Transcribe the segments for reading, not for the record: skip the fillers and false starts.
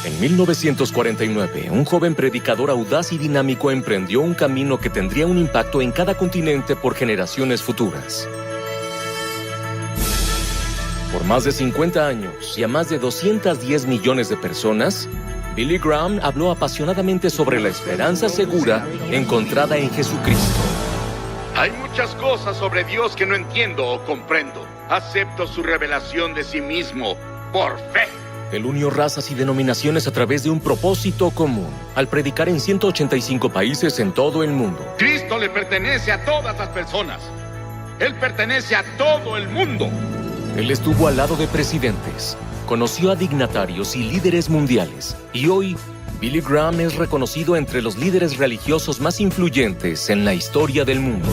En 1949, un joven predicador audaz y dinámico emprendió un camino que tendría un impacto en cada continente por generaciones futuras. Por más de 50 años y a más de 210 millones de personas, Billy Graham habló apasionadamente sobre la esperanza segura encontrada en Jesucristo. Hay muchas cosas sobre Dios que no entiendo o comprendo. Acepto su revelación de sí mismo por fe. Él unió razas y denominaciones a través de un propósito común, al predicar en 185 países en todo el mundo. Cristo le pertenece a todas las personas. Él pertenece a todo el mundo. Él estuvo al lado de presidentes, conoció a dignatarios y líderes mundiales, y hoy Billy Graham es reconocido entre los líderes religiosos más influyentes en la historia del mundo.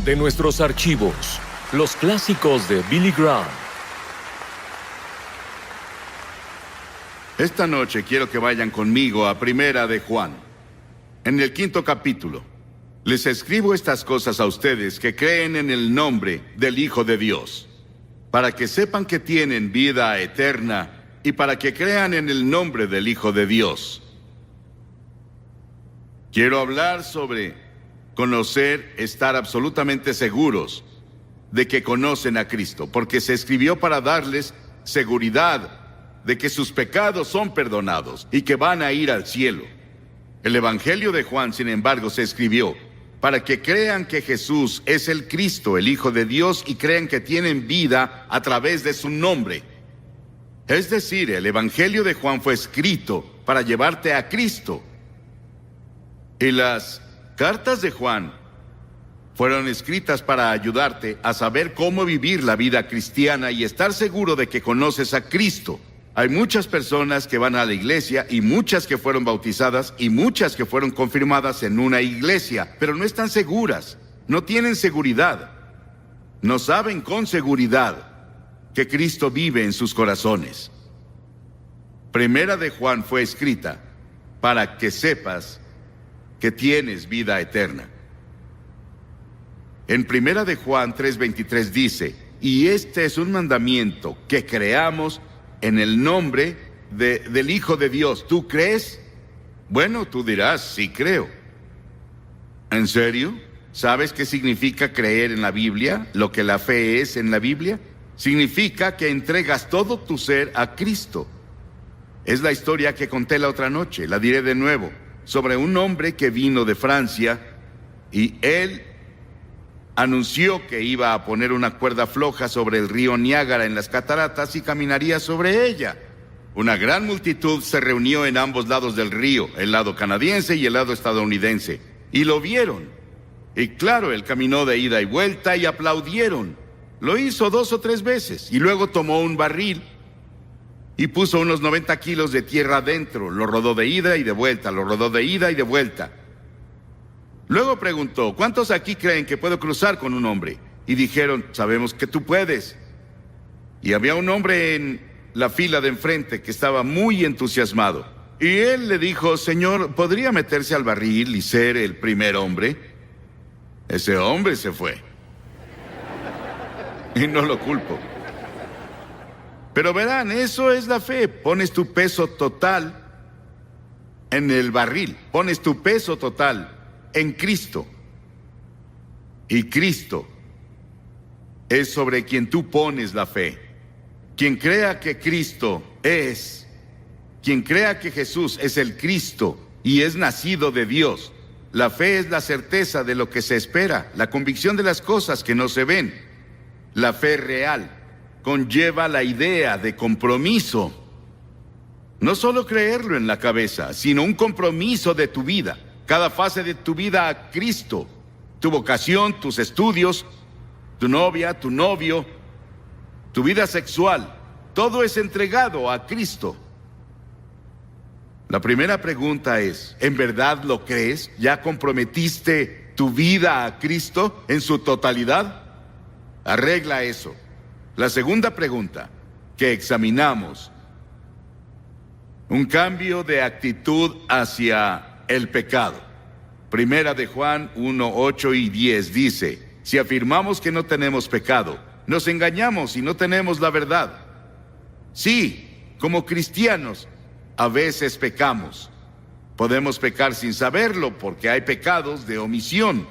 De nuestros archivos, los clásicos de Billy Graham. Esta noche quiero que vayan conmigo a Primera de Juan. En el 5º capítulo, les escribo estas cosas a ustedes que creen en el nombre del Hijo de Dios, para que sepan que tienen vida eterna y para que crean en el nombre del Hijo de Dios. Quiero hablar sobre conocer, estar absolutamente seguros de que conocen a Cristo, porque se escribió para darles seguridad de que sus pecados son perdonados y que van a ir al cielo. El Evangelio de Juan, sin embargo, se escribió para que crean que Jesús es el Cristo, el Hijo de Dios, y crean que tienen vida a través de su nombre. Es decir, el Evangelio de Juan fue escrito para llevarte a Cristo. Y las cartas de Juan fueron escritas para ayudarte a saber cómo vivir la vida cristiana y estar seguro de que conoces a Cristo. Hay muchas personas que van a la iglesia y muchas que fueron bautizadas y muchas que fueron confirmadas en una iglesia, pero no están seguras, no tienen seguridad, no saben con seguridad que Cristo vive en sus corazones. Primera de Juan fue escrita para que sepas que tienes vida eterna. En Primera de Juan 3:23 dice, y este es un mandamiento, que creamos en el nombre del Hijo de Dios. ¿Tú crees? Bueno, tú dirás, sí creo. ¿En serio? ¿Sabes qué significa creer en la Biblia? Lo que la fe es en la Biblia. Significa que entregas todo tu ser a Cristo. Es la historia que conté la otra noche, la diré de nuevo, sobre un hombre que vino de Francia y él anunció que iba a poner una cuerda floja sobre el río Niágara en las cataratas y caminaría sobre ella. Una gran multitud se reunió en ambos lados del río, el lado canadiense y el lado estadounidense, y lo vieron. Y claro, él caminó de ida y vuelta y aplaudieron. Lo hizo 2 o 3 veces y luego tomó un barril y puso unos 90 kilos de tierra adentro. Lo rodó de ida y de vuelta, lo rodó de ida y de vuelta. Luego preguntó, ¿cuántos aquí creen que puedo cruzar con un hombre? Y dijeron, sabemos que tú puedes. Y había un hombre en la fila de enfrente que estaba muy entusiasmado. Y él le dijo, Señor, ¿podría meterse al barril y ser el primer hombre? Ese hombre se fue. Y no lo culpo. Pero verán, eso es la fe. Pones tu peso total en el barril. Pones tu peso total en Cristo. Y Cristo es sobre quien tú pones la fe. Quien crea que Cristo es, quien crea que Jesús es el Cristo y es nacido de Dios. La fe es la certeza de lo que se espera, la convicción de las cosas que no se ven. La fe real conlleva la idea de compromiso. No solo creerlo en la cabeza, sino un compromiso de tu vida. Cada fase de tu vida a Cristo, tu vocación, tus estudios, tu novia, tu novio, tu vida sexual, todo es entregado a Cristo. La primera pregunta es, ¿en verdad lo crees? ¿Ya comprometiste tu vida a Cristo en su totalidad? Arregla eso. La segunda pregunta que examinamos, un cambio de actitud hacia el pecado. Primera de Juan 1, 8 y 10 dice, si afirmamos que no tenemos pecado, nos engañamos y no tenemos la verdad. Sí, como cristianos, a veces pecamos. Podemos pecar sin saberlo porque hay pecados de omisión,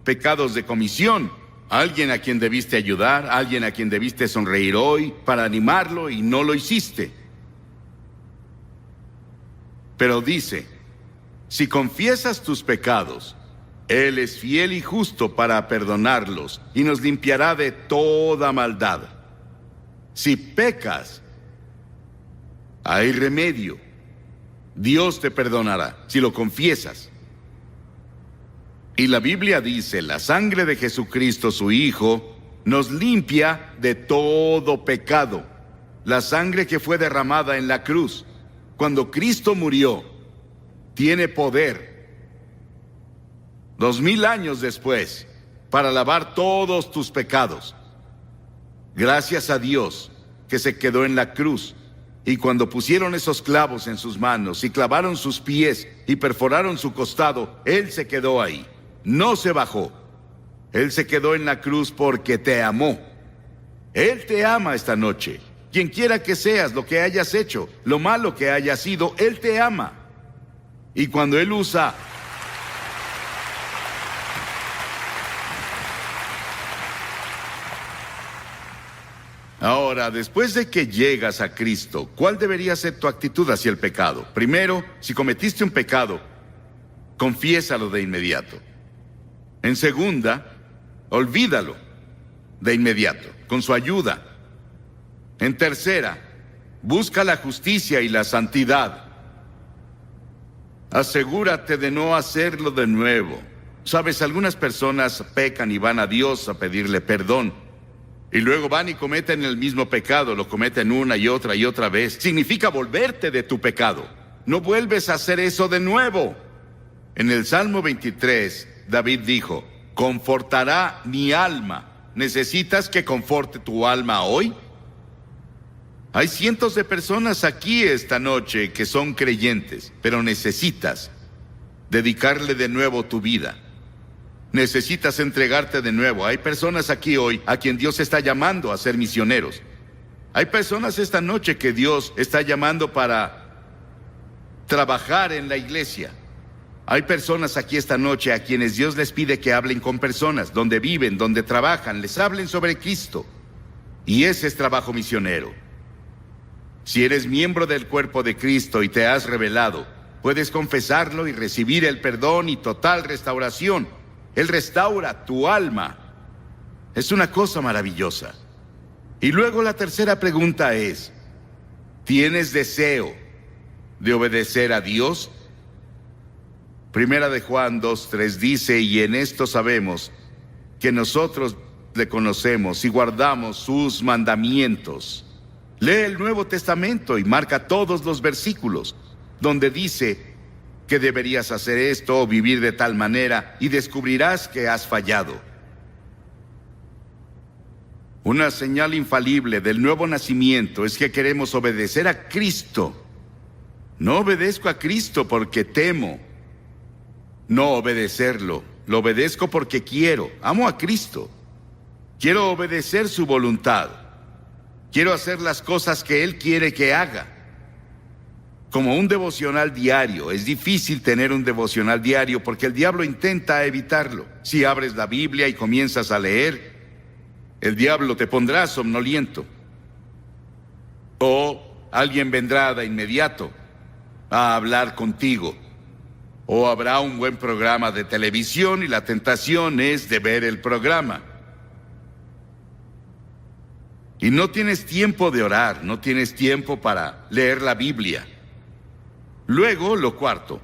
pecados de comisión. Alguien a quien debiste ayudar, alguien a quien debiste sonreír hoy para animarlo y no lo hiciste. Pero dice, si confiesas tus pecados, Él es fiel y justo para perdonarlos y nos limpiará de toda maldad. Si pecas, hay remedio. Dios te perdonará si lo confiesas. Y la Biblia dice, la sangre de Jesucristo, su Hijo, nos limpia de todo pecado. La sangre que fue derramada en la cruz, cuando Cristo murió, tiene poder 2000 años después para lavar todos tus pecados. Gracias a Dios que se quedó en la cruz. Y cuando pusieron esos clavos en sus manos y clavaron sus pies y perforaron su costado, Él se quedó ahí. No se bajó. Él se quedó en la cruz porque te amó. Él te ama esta noche. Quien quiera que seas, lo que hayas hecho, lo malo que hayas sido, Él te ama. Y cuando Él usa ahora, después de que llegas a Cristo, ¿cuál debería ser tu actitud hacia el pecado? Primero, si cometiste un pecado, confiésalo de inmediato. En segunda, olvídalo de inmediato, con su ayuda. En tercera, busca la justicia y la santidad. Asegúrate de no hacerlo de nuevo. Sabes, algunas personas pecan y van a Dios a pedirle perdón. Y luego van y cometen el mismo pecado, lo cometen una y otra vez. Significa volverte de tu pecado. No vuelves a hacer eso de nuevo. En el Salmo 23, David dijo, confortará mi alma. ¿Necesitas que conforte tu alma hoy? Hay cientos de personas aquí esta noche que son creyentes, pero necesitas dedicarle de nuevo tu vida. Necesitas entregarte de nuevo. Hay personas aquí hoy a quien Dios está llamando a ser misioneros. Hay personas esta noche que Dios está llamando para trabajar en la iglesia. Hay personas aquí esta noche a quienes Dios les pide que hablen con personas, donde viven, donde trabajan, les hablen sobre Cristo. Y ese es trabajo misionero. Si eres miembro del cuerpo de Cristo y te has revelado, puedes confesarlo y recibir el perdón y total restauración. Él restaura tu alma. Es una cosa maravillosa. Y luego la tercera pregunta es, ¿tienes deseo de obedecer a Dios? Primera de Juan 2:3 dice, y en esto sabemos que nosotros le conocemos y guardamos sus mandamientos. Lee el Nuevo Testamento y marca todos los versículos donde dice que deberías hacer esto o vivir de tal manera y descubrirás que has fallado. Una señal infalible del nuevo nacimiento es que queremos obedecer a Cristo. No obedezco a Cristo porque temo no obedecerlo. Lo obedezco porque quiero. Amo a Cristo. Quiero obedecer su voluntad. Quiero hacer las cosas que Él quiere que haga. Como un devocional diario. Es difícil tener un devocional diario porque el diablo intenta evitarlo. Si abres la Biblia y comienzas a leer, el diablo te pondrá somnoliento. O alguien vendrá de inmediato a hablar contigo. O habrá un buen programa de televisión y la tentación es de ver el programa. Y no tienes tiempo de orar, no tienes tiempo para leer la Biblia. Luego, lo cuarto,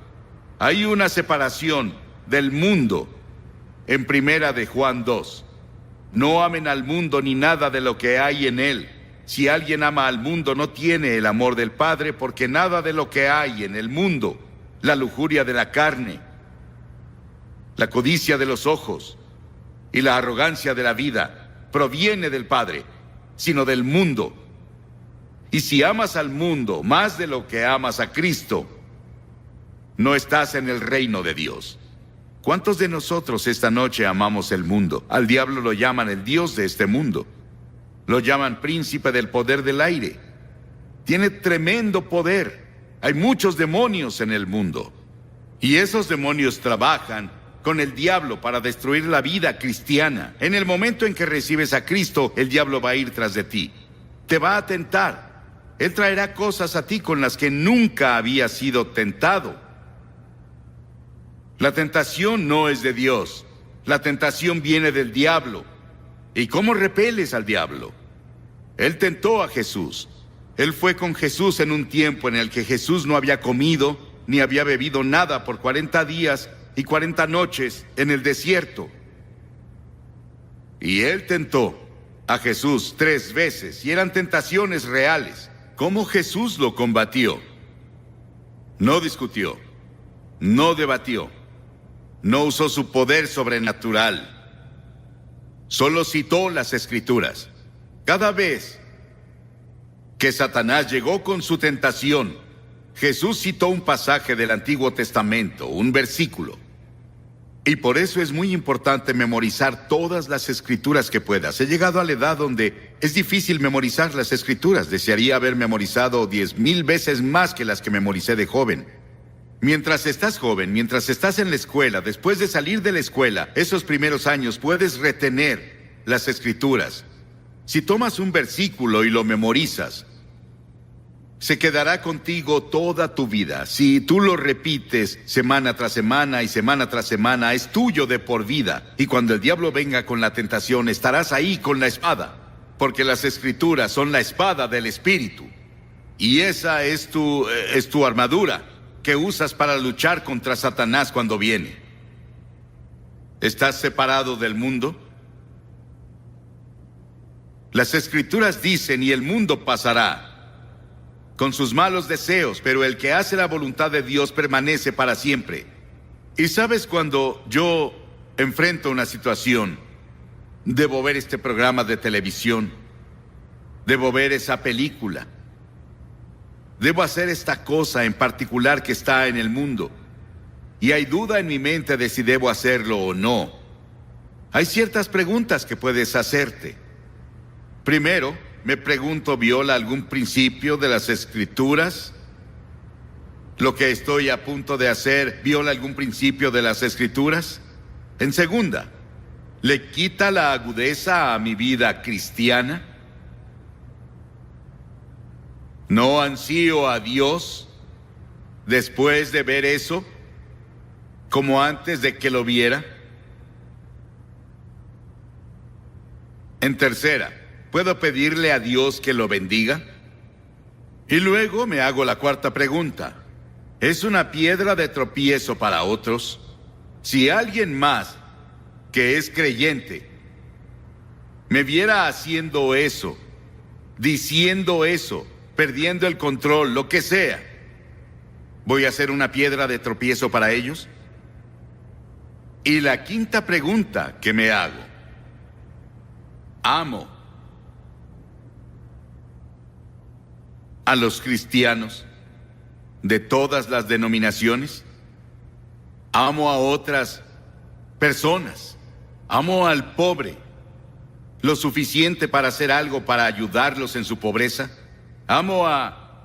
hay una separación del mundo en Primera de Juan 2. No amen al mundo ni nada de lo que hay en él. Si alguien ama al mundo, no tiene el amor del Padre, porque nada de lo que hay en el mundo, la lujuria de la carne, la codicia de los ojos y la arrogancia de la vida, proviene del Padre, sino del mundo. Y si amas al mundo más de lo que amas a Cristo, no estás en el reino de Dios. ¿Cuántos de nosotros esta noche amamos el mundo? Al diablo lo llaman el Dios de este mundo. Lo llaman príncipe del poder del aire. Tiene tremendo poder. Hay muchos demonios en el mundo. Y esos demonios trabajan con el diablo para destruir la vida cristiana. En el momento en que recibes a Cristo, el diablo va a ir tras de ti. Te va a tentar. Él traerá cosas a ti con las que nunca habías sido tentado. La tentación no es de Dios. La tentación viene del diablo. ¿Y cómo repeles al diablo? Él tentó a Jesús. Él fue con Jesús en un tiempo en el que Jesús no había comido ni había bebido nada por 40 días y 40 noches en el desierto. Y él tentó a Jesús 3 veces y eran tentaciones reales. ¿Cómo Jesús lo combatió? No discutió, no debatió, no usó su poder sobrenatural. Solo citó las Escrituras. Cada vez que Satanás llegó con su tentación, Jesús citó un pasaje del Antiguo Testamento, un versículo. Y por eso es muy importante memorizar todas las Escrituras que puedas. He llegado a la edad donde es difícil memorizar las Escrituras. Desearía haber memorizado 10,000 veces más que las que memoricé de joven. Mientras estás joven, mientras estás en la escuela, después de salir de la escuela, esos primeros años puedes retener las Escrituras. Si tomas un versículo y lo memorizas, se quedará contigo toda tu vida. Si tú lo repites semana tras semana y semana tras semana, es tuyo de por vida. Y cuando el diablo venga con la tentación, estarás ahí con la espada, porque las Escrituras son la espada del Espíritu. Y esa es tu armadura que usas para luchar contra Satanás cuando viene. ¿Estás separado del mundo? Las Escrituras dicen, y el mundo pasará con sus malos deseos, pero el que hace la voluntad de Dios permanece para siempre. Y sabes, cuando yo enfrento una situación, debo ver este programa de televisión, debo ver esa película, debo hacer esta cosa en particular que está en el mundo, y hay duda en mi mente de si debo hacerlo o no. Hay ciertas preguntas que puedes hacerte. Primero, me pregunto, ¿viola algún principio de las Escrituras? ¿Lo que estoy a punto de hacer viola algún principio de las Escrituras? En segunda, ¿le quita la agudeza a mi vida cristiana? ¿No ansío a Dios después de ver eso, como antes de que lo viera? En tercera, ¿puedo pedirle a Dios que lo bendiga? Y luego me hago la cuarta pregunta. ¿Es una piedra de tropiezo para otros? Si alguien más que es creyente me viera haciendo eso, diciendo eso, perdiendo el control, lo que sea, ¿voy a ser una piedra de tropiezo para ellos? Y la quinta pregunta que me hago. ¿Amo a los cristianos de todas las denominaciones? ¿Amo a otras personas? ¿Amo al pobre lo suficiente para hacer algo para ayudarlos en su pobreza? ¿Amo a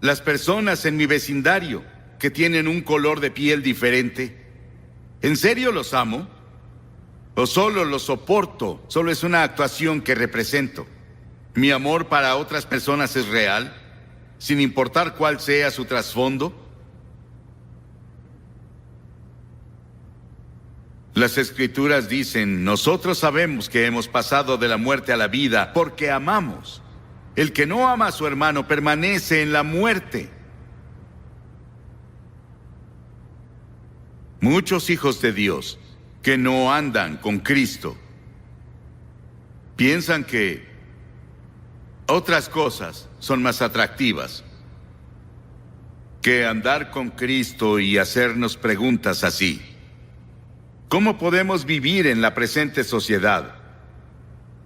las personas en mi vecindario que tienen un color de piel diferente? ¿En serio los amo? ¿O solo los soporto? Solo es una actuación que represento. ¿Mi amor para otras personas es real, sin importar cuál sea su trasfondo? Las Escrituras dicen, nosotros sabemos que hemos pasado de la muerte a la vida porque amamos. El que no ama a su hermano permanece en la muerte. Muchos hijos de Dios que no andan con Cristo piensan que otras cosas son más atractivas que andar con Cristo y hacernos preguntas así. ¿Cómo podemos vivir en la presente sociedad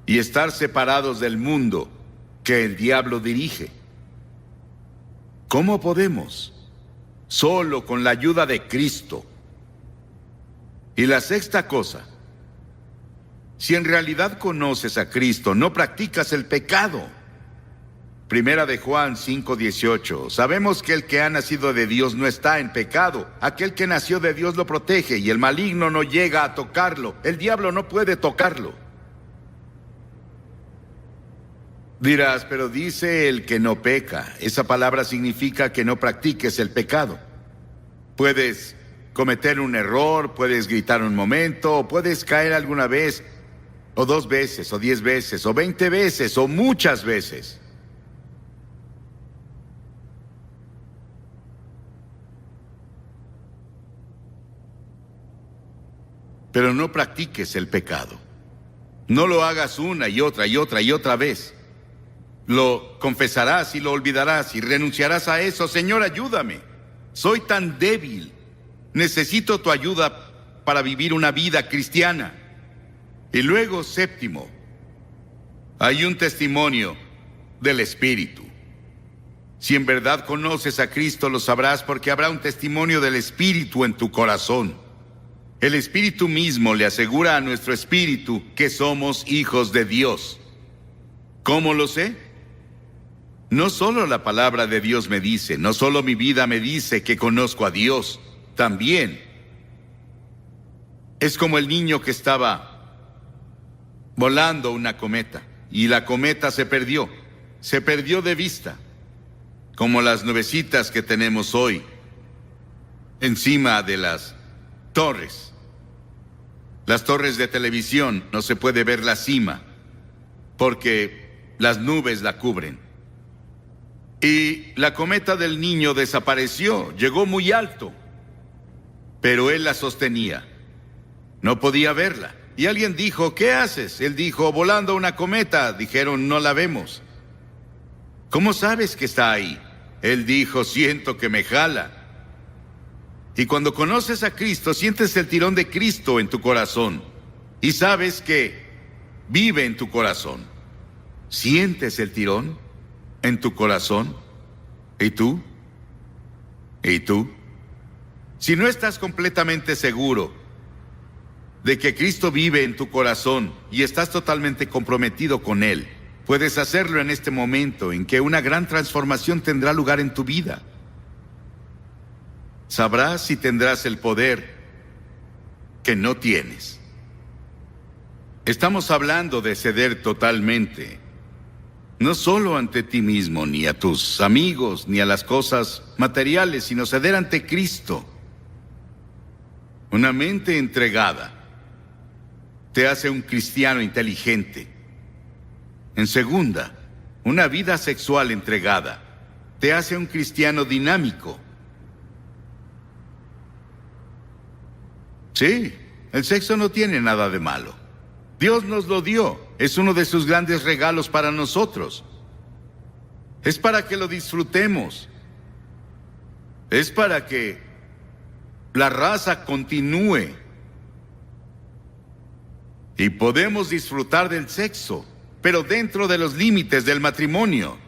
y estar separados del mundo que el diablo dirige? ¿Cómo podemos? Solo con la ayuda de Cristo. Y la sexta cosa, si en realidad conoces a Cristo, no practicas el pecado. Primera de Juan 5:18. Sabemos que el que ha nacido de Dios no está en pecado. Aquel que nació de Dios lo protege y el maligno no llega a tocarlo. El diablo no puede tocarlo. Dirás, pero dice el que no peca. Esa palabra significa que no practiques el pecado. Puedes cometer un error, puedes gritar un momento, o puedes caer alguna vez, o 2 veces, o 10 veces, o 20 veces, o muchas veces. Pero no practiques el pecado. No lo hagas una y otra y otra y otra vez. Lo confesarás y lo olvidarás y renunciarás a eso. Señor, ayúdame. Soy tan débil. Necesito tu ayuda para vivir una vida cristiana. Y luego, 7, hay un testimonio del Espíritu. Si en verdad conoces a Cristo, lo sabrás porque habrá un testimonio del Espíritu en tu corazón. El Espíritu mismo le asegura a nuestro espíritu que somos hijos de Dios. ¿Cómo lo sé? No solo la palabra de Dios me dice, no solo mi vida me dice que conozco a Dios, también es como el niño que estaba volando una cometa y la cometa se perdió de vista, como las nubecitas que tenemos hoy encima de las torres. Las torres de televisión no se puede ver la cima porque las nubes la cubren. Y la cometa del niño desapareció, llegó muy alto, pero él la sostenía. No podía verla. Y alguien dijo, ¿qué haces? Él dijo, volando una cometa. Dijeron, no la vemos. ¿Cómo sabes que está ahí? Él dijo, siento que me jala. Y cuando conoces a Cristo, sientes el tirón de Cristo en tu corazón. Y sabes que vive en tu corazón. ¿Sientes el tirón en tu corazón? ¿Y tú? ¿Y tú? Si no estás completamente seguro de que Cristo vive en tu corazón y estás totalmente comprometido con Él, puedes hacerlo en este momento en que una gran transformación tendrá lugar en tu vida. Sabrás si tendrás el poder que no tienes. Estamos hablando de ceder totalmente, no solo ante ti mismo, ni a tus amigos, ni a las cosas materiales, sino ceder ante Cristo. Una mente entregada te hace un cristiano inteligente. En segunda, una vida sexual entregada te hace un cristiano dinámico. Sí, el sexo no tiene nada de malo. Dios nos lo dio. Es uno de sus grandes regalos para nosotros. Es para que lo disfrutemos. Es para que la raza continúe. Y podemos disfrutar del sexo, pero dentro de los límites del matrimonio.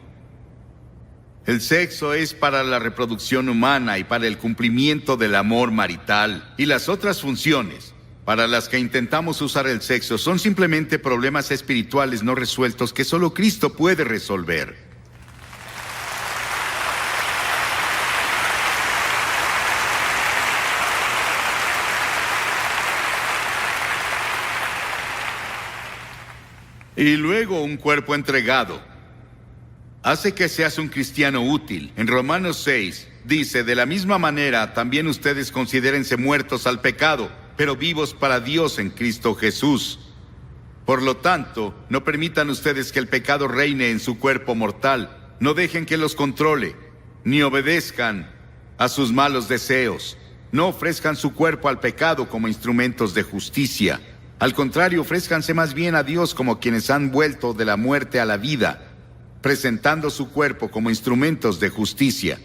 El sexo es para la reproducción humana y para el cumplimiento del amor marital. Y las otras funciones para las que intentamos usar el sexo son simplemente problemas espirituales no resueltos que solo Cristo puede resolver. Y luego un cuerpo entregado hace que seas un cristiano útil. En Romanos 6 dice, de la misma manera también ustedes considérense muertos al pecado, pero vivos para Dios en Cristo Jesús. Por lo tanto, no permitan ustedes que el pecado reine en su cuerpo mortal. No dejen que los controle, ni obedezcan a sus malos deseos. No ofrezcan su cuerpo al pecado como instrumentos de justicia. Al contrario, ofrézcanse más bien a Dios como quienes han vuelto de la muerte a la vida, presentando su cuerpo como instrumentos de justicia.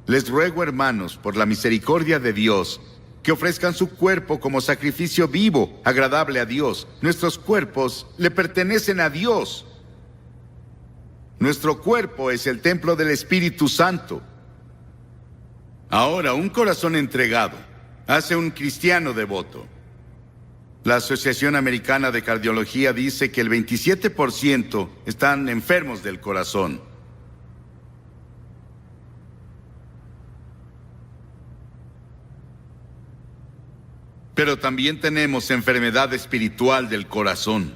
Les ruego, hermanos, por la misericordia de Dios, que ofrezcan su cuerpo como sacrificio vivo, agradable a Dios. Nuestros cuerpos le pertenecen a Dios. Nuestro cuerpo es el templo del Espíritu Santo. Ahora, un corazón entregado hace un cristiano devoto. La Asociación Americana de Cardiología dice que el 27% están enfermos del corazón. Pero también tenemos enfermedad espiritual del corazón.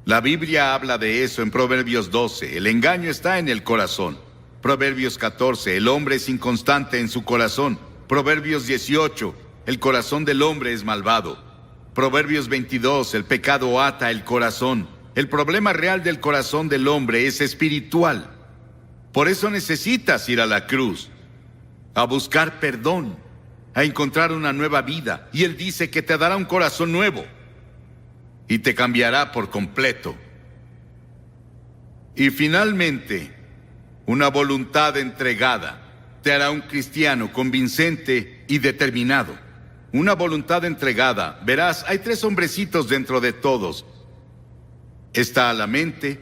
La Biblia habla de eso en Proverbios 12. El engaño está en el corazón. Proverbios 14. El hombre es inconstante en su corazón. Proverbios 18. El corazón del hombre es malvado. Proverbios 22. El pecado ata el corazón. El problema real del corazón del hombre es espiritual. Por eso necesitas ir a la cruz, a buscar perdón, a encontrar una nueva vida. Y Él dice que te dará un corazón nuevo y te cambiará por completo. Y finalmente, una voluntad entregada te hará un cristiano convincente y determinado. Una voluntad entregada. Verás, hay 3 hombrecitos dentro de todos. Está la mente,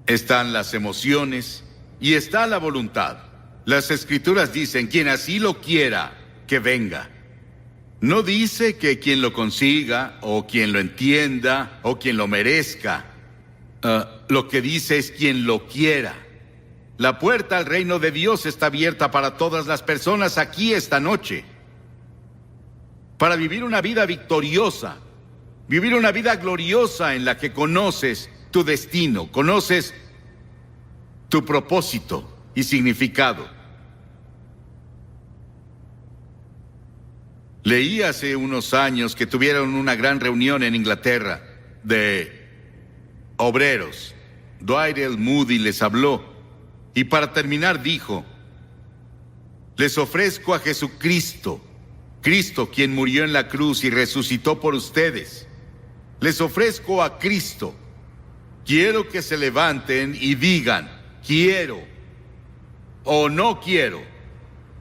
están las emociones y está la voluntad. Las Escrituras dicen, quien así lo quiera, que venga. No dice que quien lo consiga, o quien lo entienda, o quien lo merezca. Lo que dice es quien lo quiera. La puerta al reino de Dios está abierta para todas las personas aquí esta noche. Para vivir una vida victoriosa, vivir una vida gloriosa en la que conoces tu destino, conoces tu propósito y significado. Leí hace unos años que tuvieron una gran reunión en Inglaterra de obreros. Dwight L. Moody les habló y para terminar dijo: les ofrezco a Jesucristo, Cristo quien murió en la cruz y resucitó por ustedes. Les ofrezco a Cristo. Quiero que se levanten y digan: quiero o no quiero.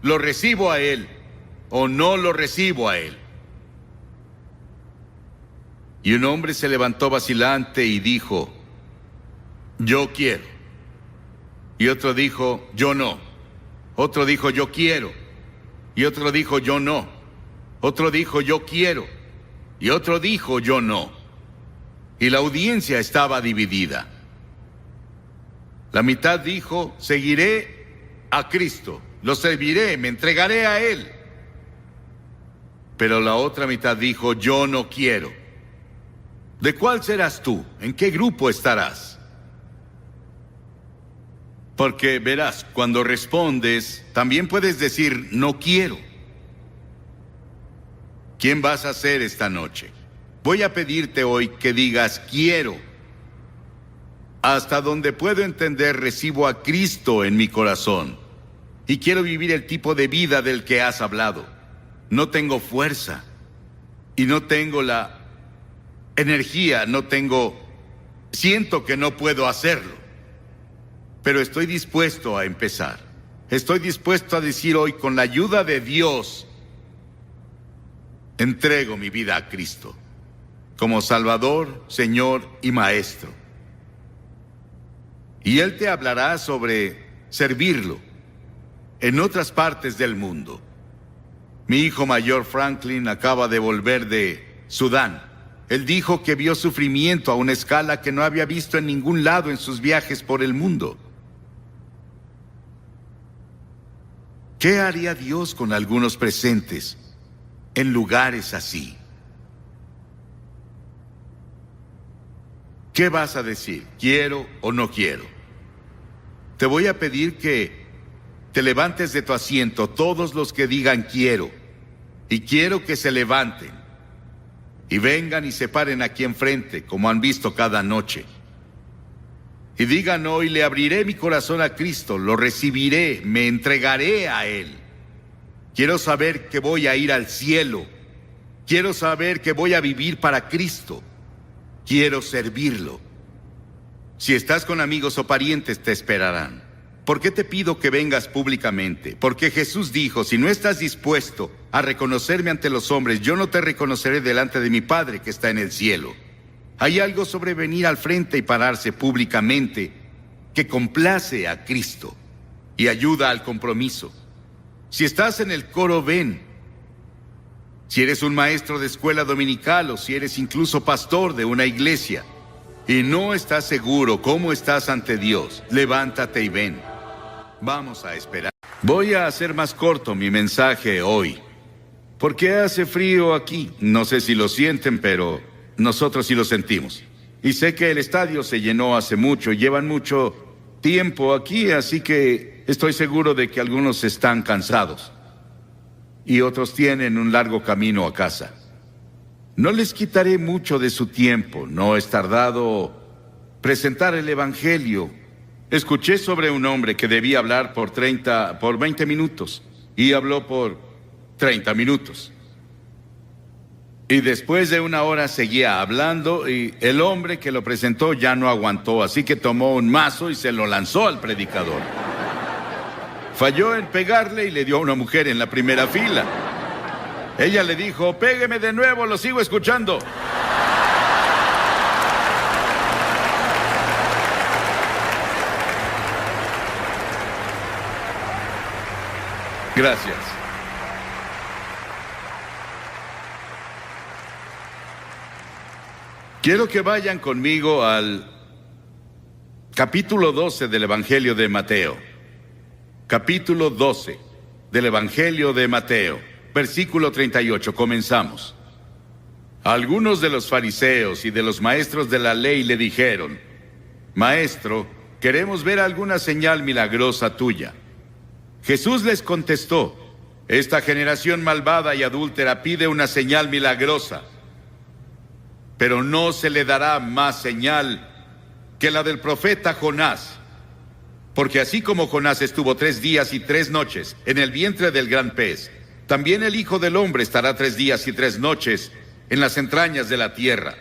Lo recibo a Él o no lo recibo a Él. Y un hombre se levantó vacilante y dijo: yo quiero. Y otro dijo: yo no. Otro dijo: yo quiero. Y otro dijo: yo no. Otro dijo: yo quiero. Y otro dijo: yo no. Y la audiencia estaba dividida. La mitad dijo: seguiré a Cristo, lo serviré, me entregaré a Él. Pero la otra mitad dijo: yo no quiero. ¿De cuál serás tú? ¿En qué grupo estarás? Porque verás, cuando respondes, también puedes decir: no quiero. ¿Quién vas a ser esta noche? Voy a pedirte hoy que digas: quiero. Hasta donde puedo entender, recibo a Cristo en mi corazón y quiero vivir el tipo de vida del que has hablado. No tengo fuerza y no tengo la energía, siento que no puedo hacerlo, pero estoy dispuesto a empezar. Estoy dispuesto a decir hoy, con la ayuda de Dios, entrego mi vida a Cristo como Salvador, Señor y Maestro. Y Él te hablará sobre servirlo en otras partes del mundo. Mi hijo mayor, Franklin, acaba de volver de Sudán. Él dijo que vio sufrimiento a una escala que no había visto en ningún lado en sus viajes por el mundo. ¿Qué haría Dios con algunos presentes en lugares así? ¿Qué vas a decir? ¿Quiero o no quiero? Te voy a pedir que te levantes de tu asiento, todos los que digan quiero, y quiero que se levanten y vengan y se paren aquí enfrente, como han visto cada noche, y digan hoy: le abriré mi corazón a Cristo, lo recibiré, me entregaré a Él. Quiero saber que voy a ir al cielo, quiero saber que voy a vivir para Cristo, quiero servirlo. Si estás con amigos o parientes, te esperarán. ¿Por qué te pido que vengas públicamente? Porque Jesús dijo: si no estás dispuesto a reconocerme ante los hombres, yo no te reconoceré delante de mi Padre que está en el cielo. Hay algo sobre venir al frente y pararse públicamente que complace a Cristo y ayuda al compromiso. Si estás en el coro, ven. Si eres un maestro de escuela dominical o si eres incluso pastor de una iglesia y no estás seguro cómo estás ante Dios, levántate y ven. Vamos a esperar. Voy a hacer más corto mi mensaje hoy, porque hace frío aquí. No sé si lo sienten, pero nosotros sí lo sentimos. Y sé que el estadio se llenó hace mucho, llevan mucho tiempo aquí, así que estoy seguro de que algunos están cansados y otros tienen un largo camino a casa. No les quitaré mucho de su tiempo, no es tardado presentar el Evangelio. Escuché sobre un hombre que debía hablar por 20 minutos y habló por 30 minutos. Y después de una hora seguía hablando y el hombre que lo presentó ya no aguantó, así que tomó un mazo y se lo lanzó al predicador. Falló en pegarle y le dio a una mujer en la primera fila. Ella le dijo: pégueme de nuevo, lo sigo escuchando. Gracias. Quiero que vayan conmigo al capítulo 12 del Evangelio de Mateo. Capítulo 12 del Evangelio de Mateo, versículo 38. Comenzamos. Algunos de los fariseos y de los maestros de la ley le dijeron: Maestro, queremos ver alguna señal milagrosa tuya. Jesús les contestó: esta generación malvada y adúltera pide una señal milagrosa, pero no se le dará más señal que la del profeta Jonás. Porque así como Jonás estuvo 3 días y 3 noches en el vientre del gran pez, también el Hijo del Hombre estará 3 días y 3 noches en las entrañas de la tierra.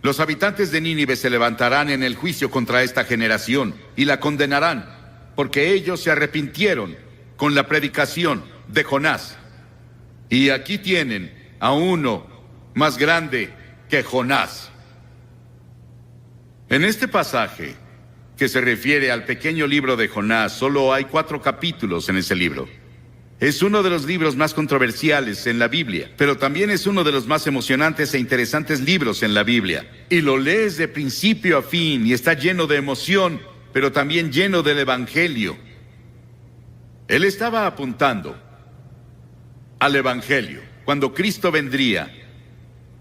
Los habitantes de Nínive se levantarán en el juicio contra esta generación y la condenarán, porque ellos se arrepintieron con la predicación de Jonás. Y aquí tienen a uno más grande que Jonás. En este pasaje, que se refiere al pequeño libro de Jonás, solo hay 4 capítulos en ese libro. Es uno de los libros más controversiales en la Biblia, pero también es uno de los más emocionantes e interesantes libros en la Biblia. Y lo lees de principio a fin y está lleno de emoción, pero también lleno del Evangelio. Él estaba apuntando al Evangelio, cuando Cristo vendría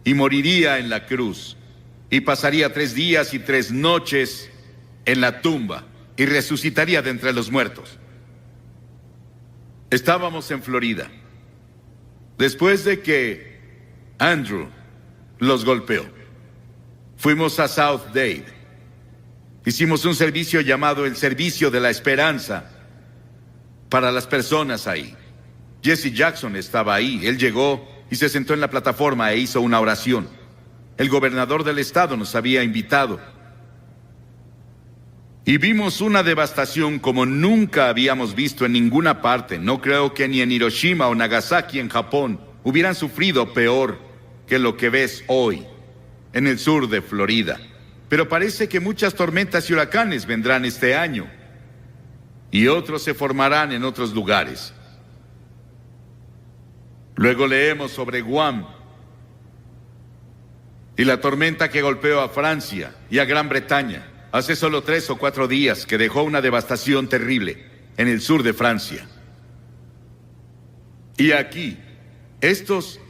y moriría en la cruz y pasaría 3 días y 3 noches en la tumba y resucitaría de entre los muertos. Estábamos en Florida, después de que Andrew los golpeó. Fuimos a South Dade. Hicimos un servicio llamado el Servicio de la Esperanza para las personas ahí. Jesse Jackson estaba ahí. Él llegó y se sentó en la plataforma e hizo una oración. El gobernador del estado nos había invitado. Y vimos una devastación como nunca habíamos visto en ninguna parte. No creo que ni en Hiroshima o Nagasaki en Japón hubieran sufrido peor que lo que ves hoy en el sur de Florida. Pero parece que muchas tormentas y huracanes vendrán este año, y otros se formarán en otros lugares. Luego leemos sobre Guam y la tormenta que golpeó a Francia y a Gran Bretaña hace solo 3 o 4 días, que dejó una devastación terrible en el sur de Francia. Y aquí, estos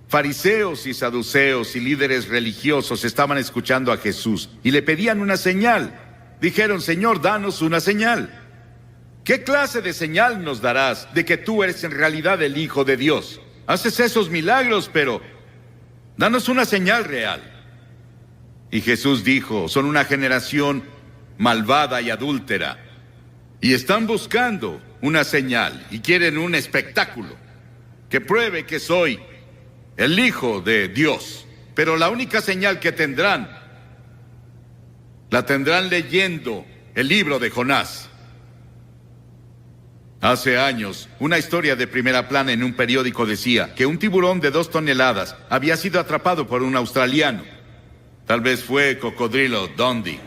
fariseos y saduceos y líderes religiosos estaban escuchando a Jesús y le pedían una señal. Dijeron: Señor, danos una señal. ¿Qué clase de señal nos darás de que tú eres en realidad el Hijo de Dios? Haces esos milagros, pero danos una señal real. Y Jesús dijo: son una generación malvada y adúltera, y están buscando una señal, y quieren un espectáculo que pruebe que soy el Hijo de Dios. Pero la única señal que tendrán, la tendrán leyendo el libro de Jonás. Hace años, una historia de primera plana en un periódico decía que un tiburón de 2 toneladas había sido atrapado por un australiano. Tal vez fue Cocodrilo Dundee.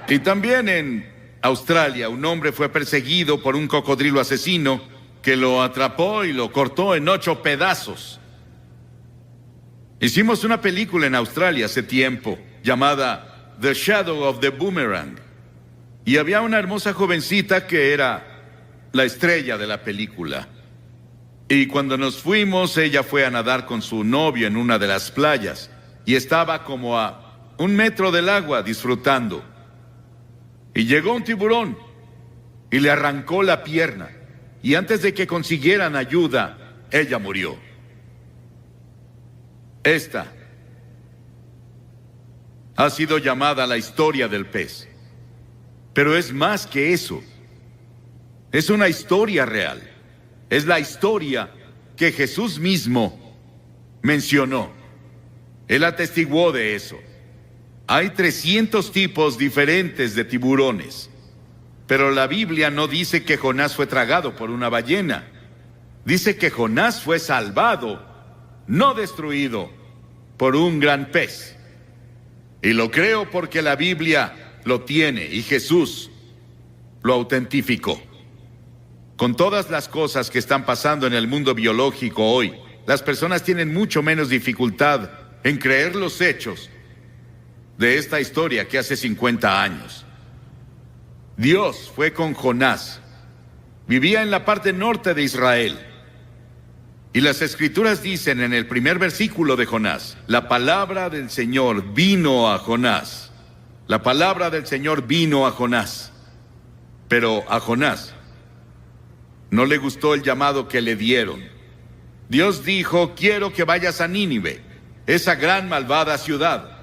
Y también en Australia, un hombre fue perseguido por un cocodrilo asesino que lo atrapó y lo cortó en 8 pedazos. Hicimos una película en Australia hace tiempo llamada The Shadow of the Boomerang. Y había una hermosa jovencita que era la estrella de la película. Y cuando nos fuimos, ella fue a nadar con su novio en una de las playas. Y estaba como a 1 metro del agua disfrutando. Y llegó un tiburón y le arrancó la pierna. Y antes de que consiguieran ayuda, ella murió. Esta ha sido llamada la historia del pez. Pero es más que eso. Es una historia real. Es la historia que Jesús mismo mencionó. Él atestiguó de eso. Hay 300 tipos diferentes de tiburones. Pero la Biblia no dice que Jonás fue tragado por una ballena. Dice que Jonás fue salvado, no destruido, por un gran pez. Y lo creo porque la Biblia lo tiene y Jesús lo autentificó. Con todas las cosas que están pasando en el mundo biológico hoy, las personas tienen mucho menos dificultad en creer los hechos de esta historia que hace 50 años. Dios fue con Jonás. Vivía en la parte norte de Israel. Y las Escrituras dicen en el primer versículo de Jonás: la palabra del Señor vino a Jonás. La palabra del Señor vino a Jonás. Pero a Jonás no le gustó el llamado que le dieron. Dios dijo: quiero que vayas a Nínive, esa gran malvada ciudad.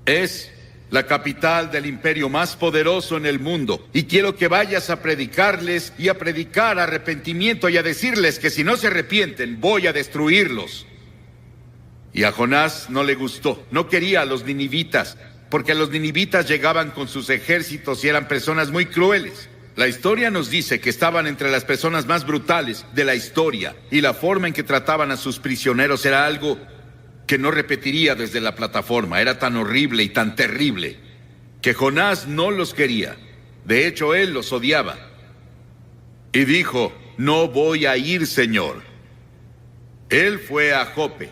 Es la capital del imperio más poderoso en el mundo, y quiero que vayas a predicarles y a predicar arrepentimiento y a decirles que si no se arrepienten, voy a destruirlos. Y a Jonás no le gustó, no quería a los ninivitas, porque los ninivitas llegaban con sus ejércitos y eran personas muy crueles. La historia nos dice que estaban entre las personas más brutales de la historia, y la forma en que trataban a sus prisioneros era algo que no repetiría desde la plataforma. Era tan horrible y tan terrible que Jonás no los quería. De hecho, él los odiaba. Y dijo: no voy a ir, Señor. Él fue a Jope,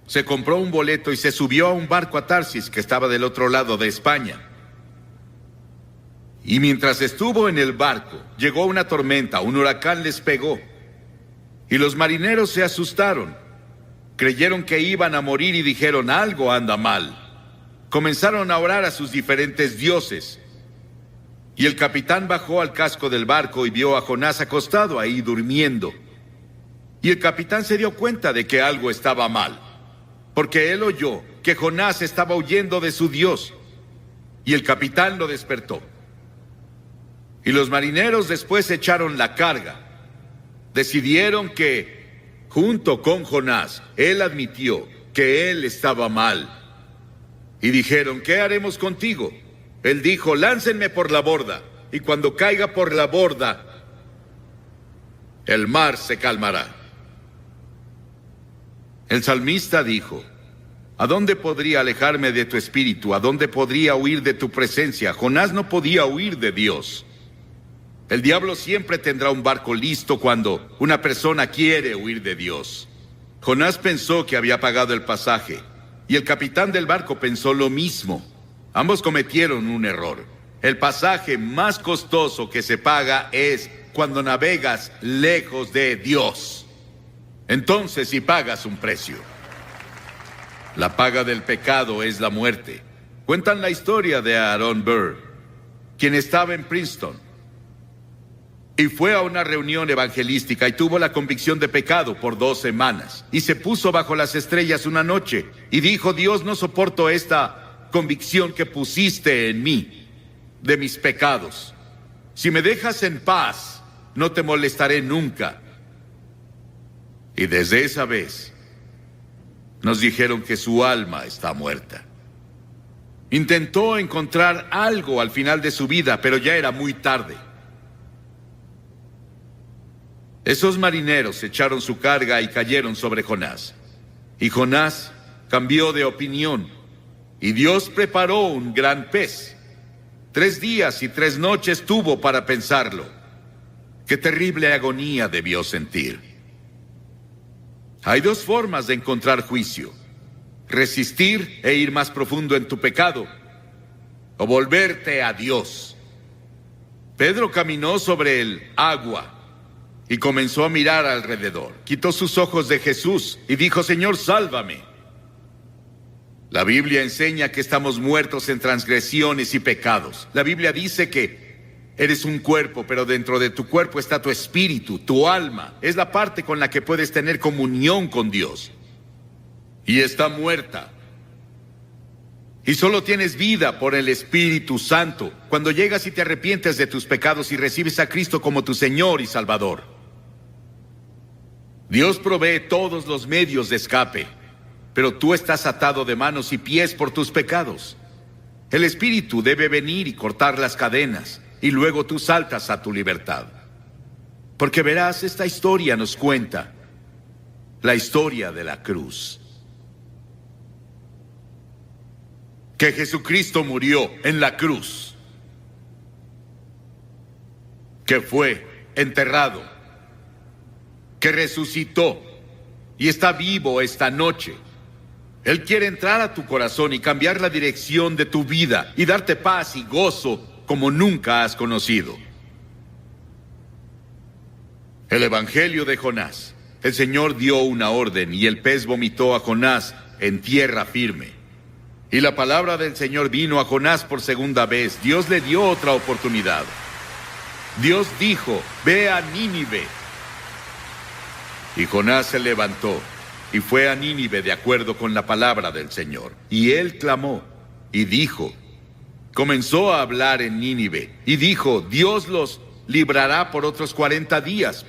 se compró un boleto y se subió a un barco a Tarsis, que estaba del otro lado de España. Y mientras estuvo en el barco, llegó una tormenta, un huracán les pegó. Y los marineros se asustaron. Creyeron que iban a morir y dijeron: algo anda mal. Comenzaron a orar a sus diferentes dioses. Y el capitán bajó al casco del barco y vio a Jonás acostado ahí durmiendo. Y el capitán se dio cuenta de que algo estaba mal, porque él oyó que Jonás estaba huyendo de su Dios. Y el capitán lo despertó. Y los marineros después echaron la carga. Decidieron que, junto con Jonás, él admitió que él estaba mal. Y dijeron: ¿qué haremos contigo? Él dijo: láncenme por la borda, y cuando caiga por la borda, el mar se calmará. El salmista dijo: ¿a dónde podría alejarme de tu espíritu? ¿A dónde podría huir de tu presencia? Jonás no podía huir de Dios. El diablo siempre tendrá un barco listo cuando una persona quiere huir de Dios. Jonás pensó que había pagado el pasaje, y el capitán del barco pensó lo mismo. Ambos cometieron un error. El pasaje más costoso que se paga es cuando navegas lejos de Dios. Entonces sí pagas un precio. La paga del pecado es la muerte. Cuentan la historia de Aaron Burr, quien estaba en Princeton y fue a una reunión evangelística y tuvo la convicción de pecado por 2 semanas. Y se puso bajo las estrellas una noche y dijo: Dios, no soporto esta convicción que pusiste en mí de mis pecados. Si me dejas en paz, no te molestaré nunca. Y desde esa vez nos dijeron que su alma está muerta. Intentó encontrar algo al final de su vida, pero ya era muy tarde. Esos marineros echaron su carga y cayeron sobre Jonás. Y Jonás cambió de opinión, y Dios preparó un gran pez. 3 días y 3 noches tuvo para pensarlo. Qué terrible agonía debió sentir. Hay 2 formas de encontrar juicio: resistir e ir más profundo en tu pecado, o volverte a Dios. Pedro caminó sobre el agua y comenzó a mirar alrededor. Quitó sus ojos de Jesús y dijo: Señor, sálvame. La Biblia enseña que estamos muertos en transgresiones y pecados. La Biblia dice que eres un cuerpo, pero dentro de tu cuerpo está tu espíritu, tu alma. Es la parte con la que puedes tener comunión con Dios. Y está muerta. Y solo tienes vida por el Espíritu Santo cuando llegas y te arrepientes de tus pecados y recibes a Cristo como tu Señor y Salvador. Dios provee todos los medios de escape, pero tú estás atado de manos y pies por tus pecados. El Espíritu debe venir y cortar las cadenas, y luego tú saltas a tu libertad. Porque verás, esta historia nos cuenta la historia de la cruz. Que Jesucristo murió en la cruz, que fue enterrado, que resucitó y está vivo esta noche. Él quiere entrar a tu corazón y cambiar la dirección de tu vida y darte paz y gozo como nunca has conocido. El Evangelio de Jonás. El Señor dio una orden y el pez vomitó a Jonás en tierra firme. Y la palabra del Señor vino a Jonás por segunda vez. Dios le dio otra oportunidad. Dios dijo: ve a Nínive. Y Jonás se levantó y fue a Nínive de acuerdo con la palabra del Señor. Y él clamó y dijo, comenzó a hablar en Nínive y dijo: Dios los librará por otros 40 días.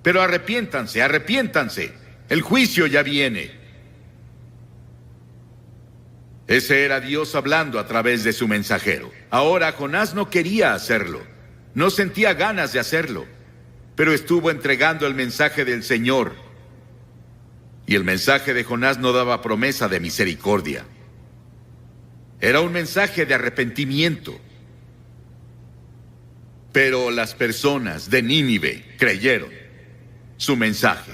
Pero arrepiéntanse, arrepiéntanse. El juicio ya viene. Ese era Dios hablando a través de su mensajero. Ahora Jonás no quería hacerlo. No sentía ganas de hacerlo. Pero estuvo entregando el mensaje del Señor. Y el mensaje de Jonás no daba promesa de misericordia. Era un mensaje de arrepentimiento. Pero las personas de Nínive creyeron su mensaje.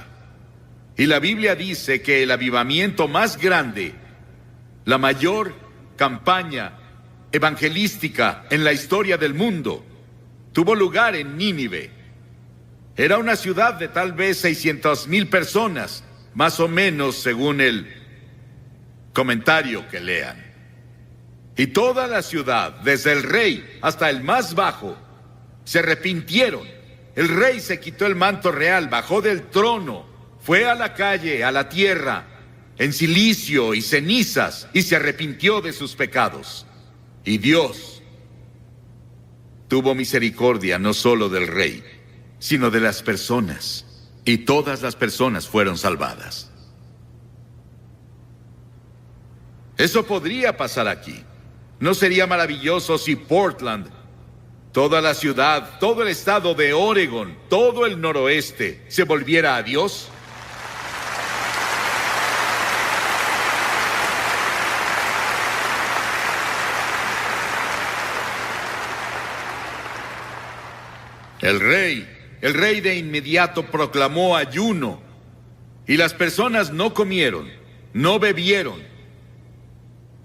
Y la Biblia dice que el avivamiento más grande, la mayor campaña evangelística en la historia del mundo, tuvo lugar en Nínive. Era una ciudad de tal vez 600,000 personas, más o menos según el comentario que lean. Y toda la ciudad, desde el rey hasta el más bajo, se arrepintieron. El rey se quitó el manto real, bajó del trono, fue a la calle, a la tierra, en cilicio y cenizas, y se arrepintió de sus pecados. Y Dios tuvo misericordia no solo del rey, sino de las personas, y todas las personas fueron salvadas. Eso podría pasar aquí. ¿No sería maravilloso si Portland, toda la ciudad, todo el estado de Oregon, todo el noroeste, se volviera a Dios? El rey de inmediato proclamó ayuno, y las personas no comieron, no bebieron,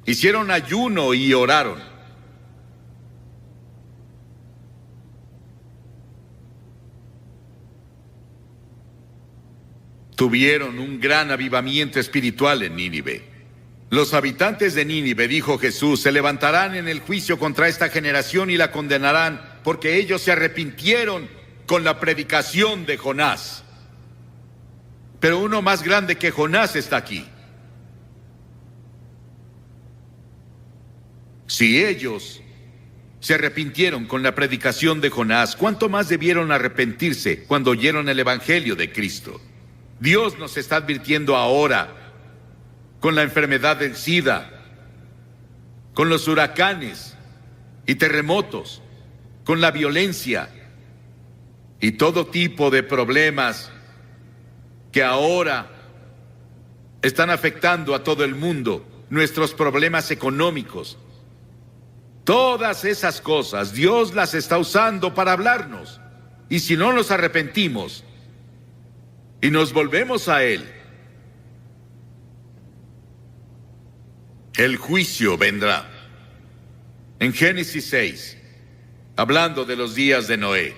hicieron ayuno y oraron. Tuvieron un gran avivamiento espiritual en Nínive. Los habitantes de Nínive, dijo Jesús, se levantarán en el juicio contra esta generación y la condenarán, porque ellos se arrepintieron con la predicación de Jonás. Pero uno más grande que Jonás está aquí. Si ellos se arrepintieron con la predicación de Jonás, ¿cuánto más debieron arrepentirse cuando oyeron el Evangelio de Cristo? Dios nos está advirtiendo ahora con la enfermedad del SIDA, con los huracanes y terremotos, con la violencia y todo tipo de problemas que ahora están afectando a todo el mundo, nuestros problemas económicos. Todas esas cosas Dios las está usando para hablarnos. Y si no nos arrepentimos y nos volvemos a Él, el juicio vendrá. En Génesis 6, hablando de los días de Noé,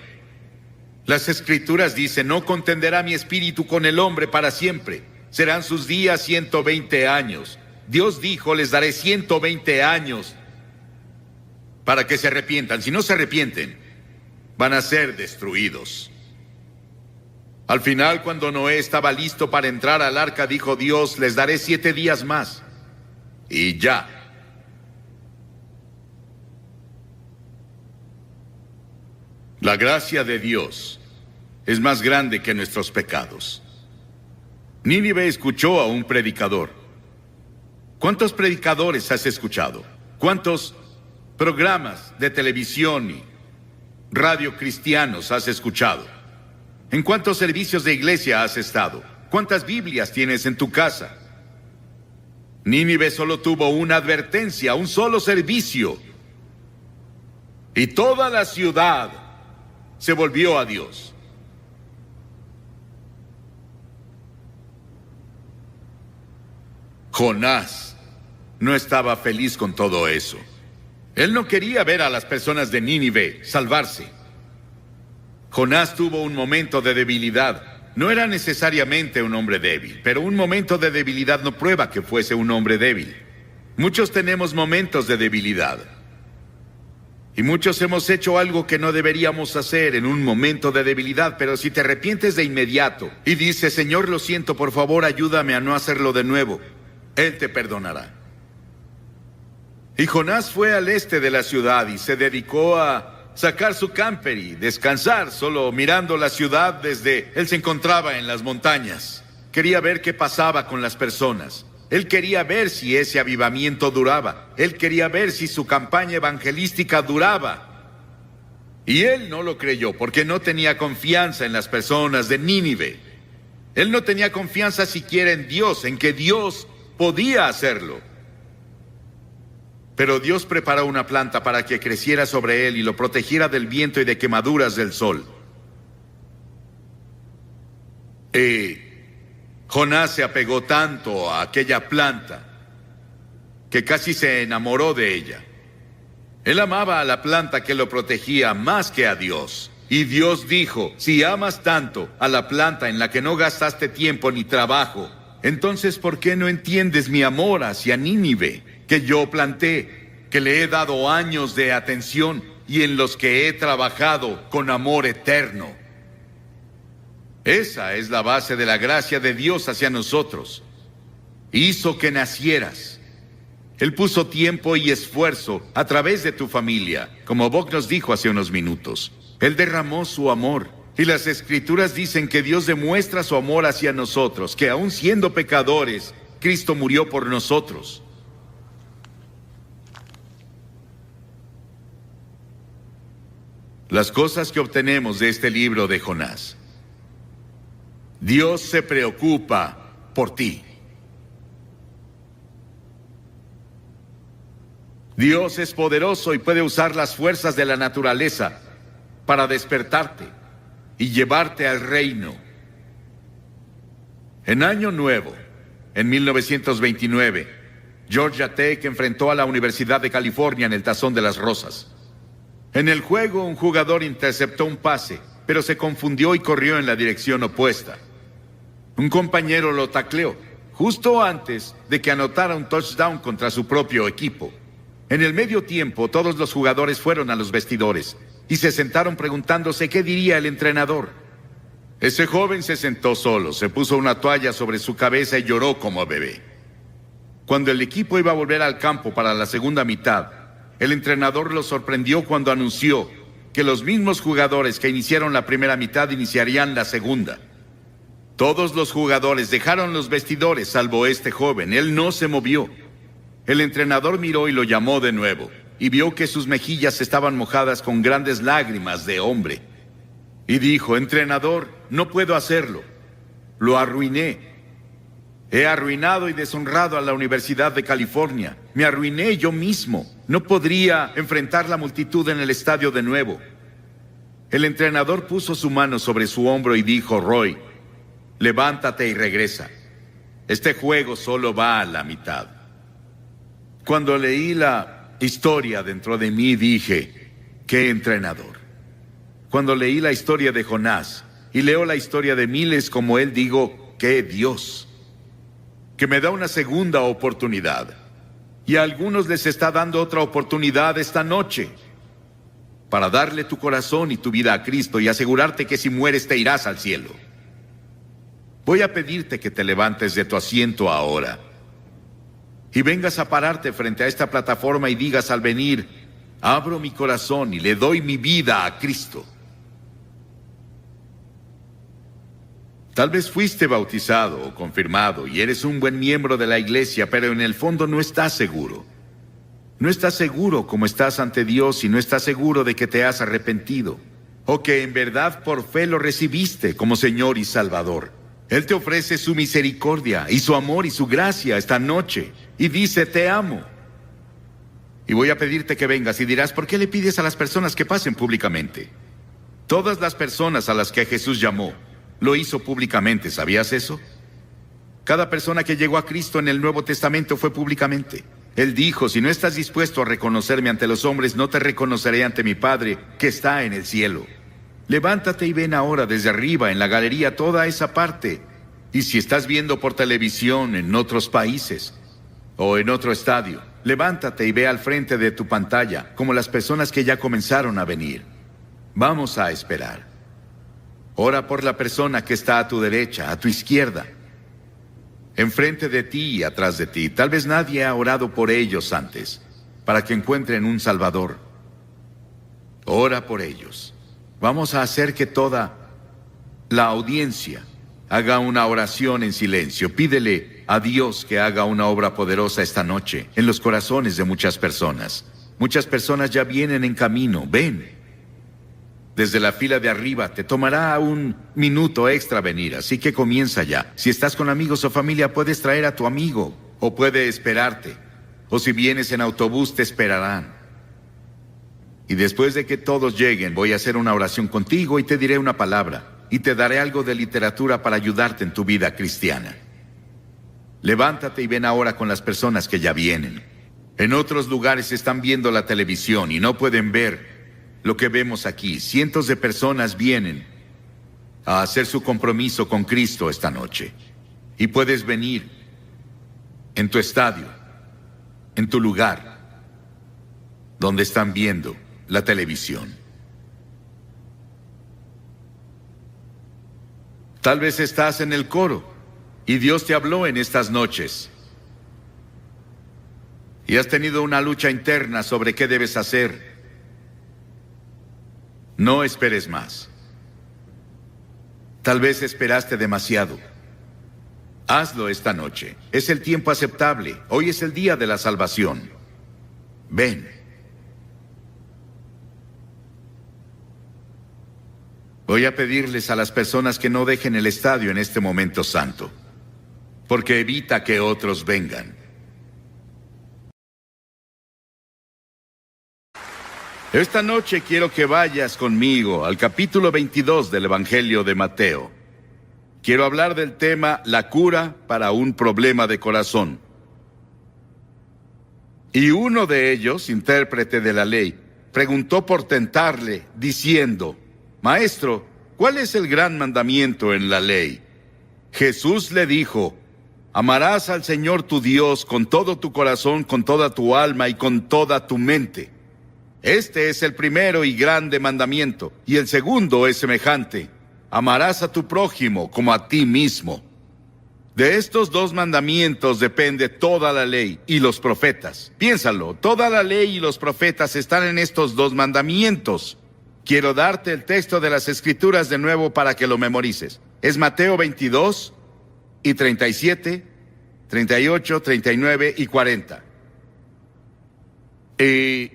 las Escrituras dicen: no contenderá mi espíritu con el hombre para siempre. Serán sus días 120 años. Dios dijo: les daré 120 años para que se arrepientan. Si no se arrepienten, van a ser destruidos. Al final, cuando Noé estaba listo para entrar al arca, dijo Dios: les daré 7 días más. Y ya. La gracia de Dios es más grande que nuestros pecados. Nínive escuchó a un predicador. ¿Cuántos predicadores has escuchado? ¿Cuántos programas de televisión y radio cristianos has escuchado? ¿En cuántos servicios de iglesia has estado? ¿Cuántas Biblias tienes en tu casa? Nínive solo tuvo una advertencia, un solo servicio. Y toda la ciudad se volvió a Dios. Jonás no estaba feliz con todo eso. Él no quería ver a las personas de Nínive salvarse. Jonás tuvo un momento de debilidad. No era necesariamente un hombre débil, pero un momento de debilidad no prueba que fuese un hombre débil. Muchos tenemos momentos de debilidad. Y muchos hemos hecho algo que no deberíamos hacer en un momento de debilidad, pero si te arrepientes de inmediato y dices: Señor, lo siento, por favor, ayúdame a no hacerlo de nuevo, Él te perdonará. Y Jonás fue al este de la ciudad y se dedicó a sacar su camper y descansar, solo mirando la ciudad desde... Él se encontraba en las montañas. Quería ver qué pasaba con las personas. Él quería ver si ese avivamiento duraba. Él quería ver si su campaña evangelística duraba. Y él no lo creyó porque no tenía confianza en las personas de Nínive. Él no tenía confianza siquiera en Dios, en que Dios podía hacerlo. Pero Dios preparó una planta para que creciera sobre él y lo protegiera del viento y de quemaduras del sol. Jonás se apegó tanto a aquella planta que casi se enamoró de ella. Él amaba a la planta que lo protegía más que a Dios. Y Dios dijo: si amas tanto a la planta en la que no gastaste tiempo ni trabajo, entonces ¿por qué no entiendes mi amor hacia Nínive, que yo planté, que le he dado años de atención y en los que he trabajado con amor eterno? Esa es la base de la gracia de Dios hacia nosotros. Hizo que nacieras. Él puso tiempo y esfuerzo a través de tu familia, como Bob nos dijo hace unos minutos. Él derramó su amor. Y las Escrituras dicen que Dios demuestra su amor hacia nosotros, que aun siendo pecadores, Cristo murió por nosotros. Las cosas que obtenemos de este libro de Jonás. Dios se preocupa por ti. Dios es poderoso y puede usar las fuerzas de la naturaleza para despertarte y llevarte al reino. En Año Nuevo, en 1929, Georgia Tech enfrentó a la Universidad de California en el Tazón de las Rosas. En el juego, un jugador interceptó un pase, pero se confundió y corrió en la dirección opuesta. Un compañero lo tacleó, justo antes de que anotara un touchdown contra su propio equipo. En el medio tiempo, todos los jugadores fueron a los vestidores y se sentaron preguntándose qué diría el entrenador. Ese joven se sentó solo, se puso una toalla sobre su cabeza y lloró como bebé. Cuando el equipo iba a volver al campo para la segunda mitad, el entrenador lo sorprendió cuando anunció que los mismos jugadores que iniciaron la primera mitad iniciarían la segunda. Todos los jugadores dejaron los vestidores, salvo este joven. Él no se movió. El entrenador miró y lo llamó de nuevo, y vio que sus mejillas estaban mojadas con grandes lágrimas de hombre. Y dijo: entrenador, no puedo hacerlo. Lo arruiné. He arruinado y deshonrado a la Universidad de California. Me arruiné yo mismo. No podría enfrentar la multitud en el estadio de nuevo. El entrenador puso su mano sobre su hombro y dijo: Roy, levántate y regresa. Este juego solo va a la mitad. Cuando leí la historia dentro de mí dije, ¡qué entrenador! Cuando leí la historia de Jonás y leo la historia de miles como él, digo, ¡qué Dios! Que me da una segunda oportunidad. Y a algunos les está dando otra oportunidad esta noche para darle tu corazón y tu vida a Cristo y asegurarte que si mueres te irás al cielo. Voy a pedirte que te levantes de tu asiento ahora y vengas a pararte frente a esta plataforma y digas al venir, abro mi corazón y le doy mi vida a Cristo. Tal vez fuiste bautizado o confirmado y eres un buen miembro de la iglesia, pero en el fondo no estás seguro. No estás seguro como estás ante Dios y no estás seguro de que te has arrepentido o que en verdad por fe lo recibiste como Señor y Salvador. Él te ofrece su misericordia y su amor y su gracia esta noche y dice, te amo. Y voy a pedirte que vengas y dirás, ¿por qué le pides a las personas que pasen públicamente? Todas las personas a las que Jesús llamó lo hizo públicamente, ¿sabías eso? Cada persona que llegó a Cristo en el Nuevo Testamento fue públicamente. Él dijo, si no estás dispuesto a reconocerme ante los hombres, no te reconoceré ante mi Padre que está en el cielo. Levántate y ven ahora desde arriba en la galería toda esa parte. Y si estás viendo por televisión en otros países o en otro estadio, levántate y ve al frente de tu pantalla como las personas que ya comenzaron a venir. Vamos a esperar. Ora por la persona que está a tu derecha, a tu izquierda, enfrente de ti y atrás de ti. Tal vez nadie ha orado por ellos antes, para que encuentren un Salvador. Ora por ellos. Vamos a hacer que toda la audiencia haga una oración en silencio. Pídele a Dios que haga una obra poderosa esta noche en los corazones de muchas personas. Muchas personas ya vienen en camino. Ven. Desde la fila de arriba te tomará un minuto extra venir, así que comienza ya. Si estás con amigos o familia, puedes traer a tu amigo o puede esperarte. O si vienes en autobús, te esperarán. Y después de que todos lleguen, voy a hacer una oración contigo y te diré una palabra y te daré algo de literatura para ayudarte en tu vida cristiana. Levántate y ven ahora con las personas que ya vienen. En otros lugares están viendo la televisión y no pueden ver lo que vemos aquí. Cientos de personas vienen a hacer su compromiso con Cristo esta noche. Y puedes venir en tu estadio, en tu lugar, donde están viendo la televisión. Tal vez estás en el coro y Dios te habló en estas noches. Y has tenido una lucha interna sobre qué debes hacer. No esperes más. Tal vez esperaste demasiado. Hazlo esta noche. Es el tiempo aceptable. Hoy es el día de la salvación. Ven. Voy a pedirles a las personas que no dejen el estadio en este momento santo, porque evita que otros vengan. Esta noche quiero que vayas conmigo al capítulo 22 del Evangelio de Mateo. Quiero hablar del tema la cura para un problema de corazón. Y uno de ellos, intérprete de la ley, preguntó por tentarle, diciendo, Maestro, ¿cuál es el gran mandamiento en la ley? Jesús le dijo, amarás al Señor tu Dios con todo tu corazón, con toda tu alma y con toda tu mente. Este es el primero y grande mandamiento, y el segundo es semejante. Amarás a tu prójimo como a ti mismo. De estos dos mandamientos depende toda la ley y los profetas. Piénsalo, toda la ley y los profetas están en estos dos mandamientos. Quiero darte el texto de las Escrituras de nuevo para que lo memorices. Es Mateo 22 y 37, 38, 39 y 40. Y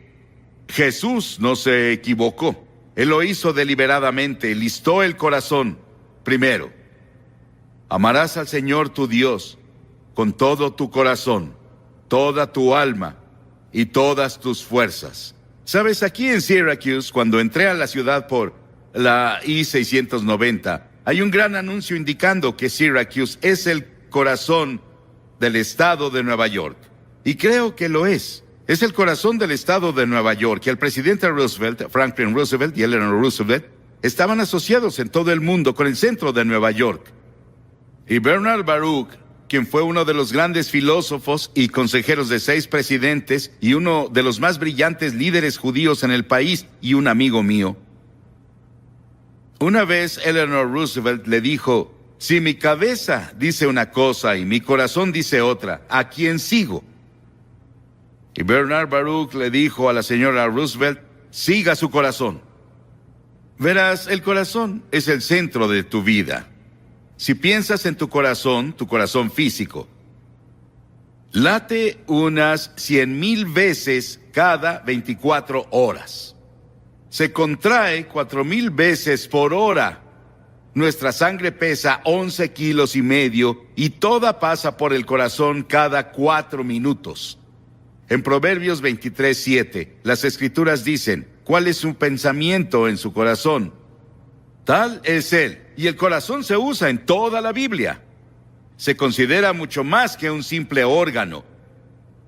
Jesús no se equivocó. Él lo hizo deliberadamente, listó el corazón. Primero, amarás al Señor tu Dios con todo tu corazón, toda tu alma y todas tus fuerzas. Sabes, aquí en Syracuse, cuando entré a la ciudad por la I-690, hay un gran anuncio indicando que Syracuse es el corazón del estado de Nueva York. Y creo que lo es. Es el corazón del estado de Nueva York, y el presidente Roosevelt, Franklin Roosevelt y Eleanor Roosevelt, estaban asociados en todo el mundo con el centro de Nueva York. Y Bernard Baruch, quien fue uno de los grandes filósofos y consejeros de 6 presidentes y uno de los más brillantes líderes judíos en el país y un amigo mío. Una vez Eleanor Roosevelt le dijo: si mi cabeza dice una cosa y mi corazón dice otra, ¿a quién sigo? Y Bernard Baruch le dijo a la señora Roosevelt: siga su corazón. Verás, el corazón es el centro de tu vida. Si piensas en tu corazón físico, late unas 100,000 veces cada 24 horas. Se contrae 4,000 veces por hora. Nuestra sangre pesa 11,5 kilos y toda pasa por el corazón cada 4 minutos. En Proverbios 23:7, las Escrituras dicen: ¿cuál es su pensamiento en su corazón? Tal es él. Y el corazón se usa en toda la Biblia. Se considera mucho más que un simple órgano.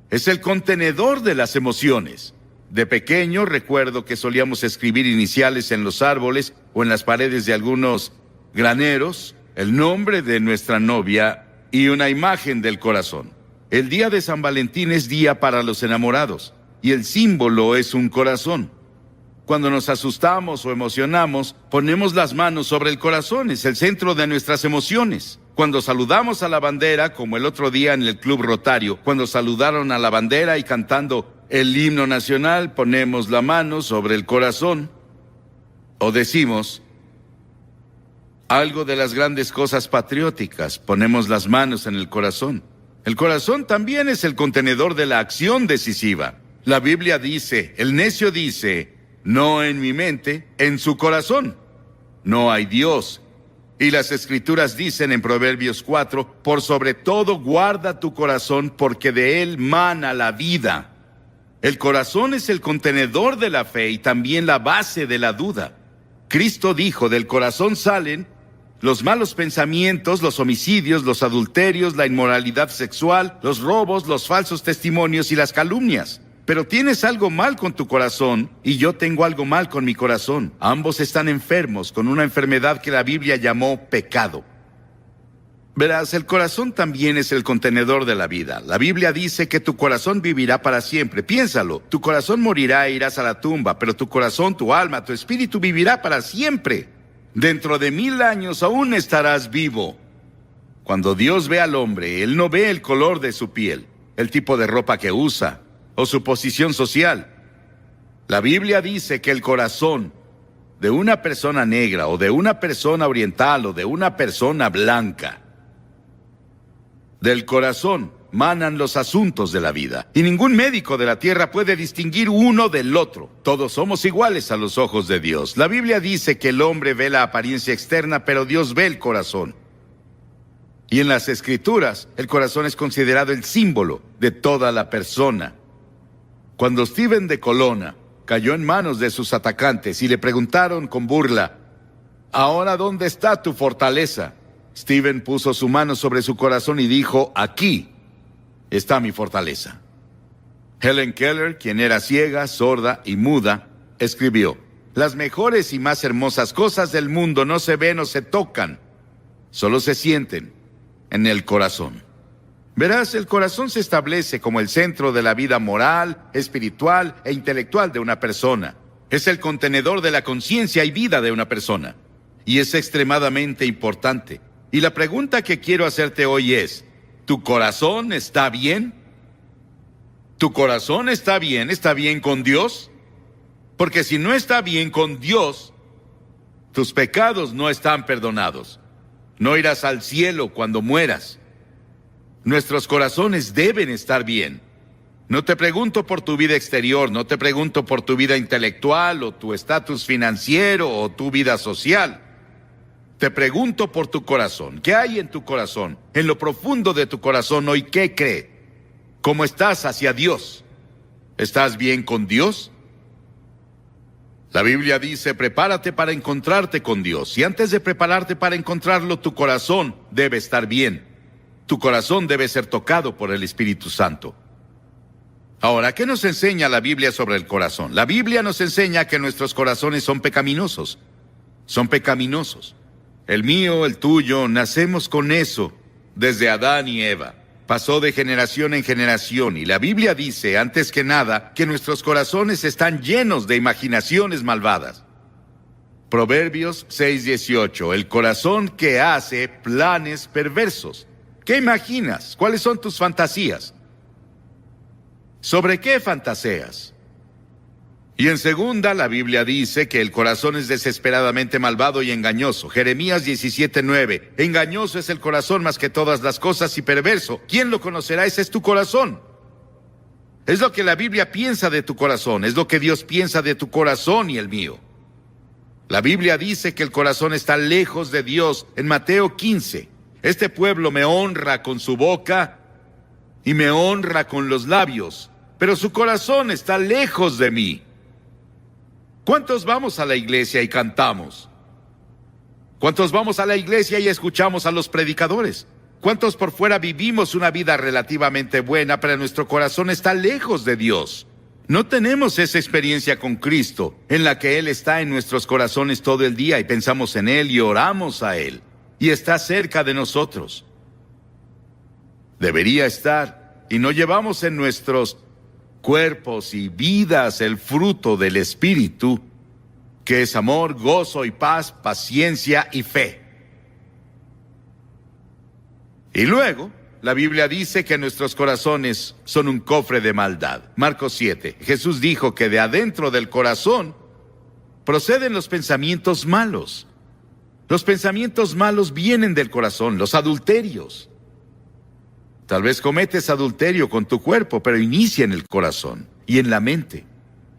Es el contenedor de las emociones. De pequeño recuerdo que solíamos escribir iniciales en los árboles o en las paredes de algunos graneros, el nombre de nuestra novia y una imagen del corazón. El día de San Valentín es día para los enamorados, y el símbolo es un corazón. Cuando nos asustamos o emocionamos, ponemos las manos sobre el corazón, es el centro de nuestras emociones. Cuando saludamos a la bandera, como el otro día en el Club Rotario, cuando saludaron a la bandera y cantando el himno nacional, ponemos la mano sobre el corazón. O decimos algo de las grandes cosas patrióticas, ponemos las manos en el corazón. El corazón también es el contenedor de la acción decisiva. La Biblia dice, el necio dice: no en mi mente, en su corazón. No hay Dios. Y las Escrituras dicen en Proverbios 4, por sobre todo guarda tu corazón, porque de él mana la vida. El corazón es el contenedor de la fe y también la base de la duda. Cristo dijo, del corazón salen los malos pensamientos, los homicidios, los adulterios, la inmoralidad sexual, los robos, los falsos testimonios y las calumnias. Pero tienes algo mal con tu corazón y yo tengo algo mal con mi corazón. Ambos están enfermos con una enfermedad que la Biblia llamó pecado. Verás, el corazón también es el contenedor de la vida. La Biblia dice que tu corazón vivirá para siempre. Piénsalo, tu corazón morirá e irás a la tumba, pero tu corazón, tu alma, tu espíritu vivirá para siempre. Dentro de 1000 años aún estarás vivo. Cuando Dios ve al hombre, Él no ve el color de su piel, el tipo de ropa que usa o su posición social. La Biblia dice que el corazón de una persona negra o de una persona oriental o de una persona blanca, del corazón manan los asuntos de la vida. Y ningún médico de la tierra puede distinguir uno del otro. Todos somos iguales a los ojos de Dios. La Biblia dice que el hombre ve la apariencia externa, pero Dios ve el corazón. Y en las Escrituras, el corazón es considerado el símbolo de toda la persona. Cuando Stephen de Colonna cayó en manos de sus atacantes y le preguntaron con burla, ¿ahora dónde está tu fortaleza? Stephen puso su mano sobre su corazón y dijo, aquí está mi fortaleza. Helen Keller, quien era ciega, sorda y muda, escribió, las mejores y más hermosas cosas del mundo no se ven o se tocan, solo se sienten en el corazón. Verás, el corazón se establece como el centro de la vida moral, espiritual e intelectual de una persona. Es el contenedor de la conciencia y vida de una persona. Y es extremadamente importante. Y la pregunta que quiero hacerte hoy es, ¿tu corazón está bien? ¿Tu corazón está bien? ¿Está bien con Dios? Porque si no está bien con Dios, tus pecados no están perdonados. No irás al cielo cuando mueras. Nuestros corazones deben estar bien. No te pregunto por tu vida exterior, no te pregunto por tu vida intelectual o tu estatus financiero o tu vida social. Te pregunto por tu corazón. ¿Qué hay en tu corazón? En lo profundo de tu corazón hoy, ¿qué cree? ¿Cómo estás hacia Dios? ¿Estás bien con Dios? La Biblia dice, prepárate para encontrarte con Dios. Y antes de prepararte para encontrarlo, tu corazón debe estar bien. Tu corazón debe ser tocado por el Espíritu Santo. Ahora, ¿qué nos enseña la Biblia sobre el corazón? La Biblia nos enseña que nuestros corazones son pecaminosos. Son pecaminosos. El mío, el tuyo, nacemos con eso desde Adán y Eva. Pasó de generación en generación y la Biblia dice, antes que nada, que nuestros corazones están llenos de imaginaciones malvadas. Proverbios 6:18, el corazón que hace planes perversos. ¿Qué imaginas? ¿Cuáles son tus fantasías? ¿Sobre qué fantaseas? Y en segunda, la Biblia dice que el corazón es desesperadamente malvado y engañoso. Jeremías 17:9, engañoso es el corazón más que todas las cosas y perverso. ¿Quién lo conocerá? Ese es tu corazón. Es lo que la Biblia piensa de tu corazón, es lo que Dios piensa de tu corazón y el mío. La Biblia dice que el corazón está lejos de Dios en Mateo 15. Este pueblo me honra con su boca y me honra con los labios, pero su corazón está lejos de mí. ¿Cuántos vamos a la iglesia y cantamos? ¿Cuántos vamos a la iglesia y escuchamos a los predicadores? ¿Cuántos por fuera vivimos una vida relativamente buena, pero nuestro corazón está lejos de Dios? No tenemos esa experiencia con Cristo, en la que Él está en nuestros corazones todo el día y pensamos en Él y oramos a Él, y está cerca de nosotros. Debería estar, y no llevamos en nuestros cuerpos y vidas el fruto del Espíritu, que es amor, gozo y paz, paciencia y fe. Y luego, la Biblia dice que nuestros corazones son un cofre de maldad. Marcos 7, Jesús dijo que de adentro del corazón proceden los pensamientos malos. Los pensamientos malos vienen del corazón, los adulterios. Tal vez cometes adulterio con tu cuerpo, pero inicia en el corazón y en la mente.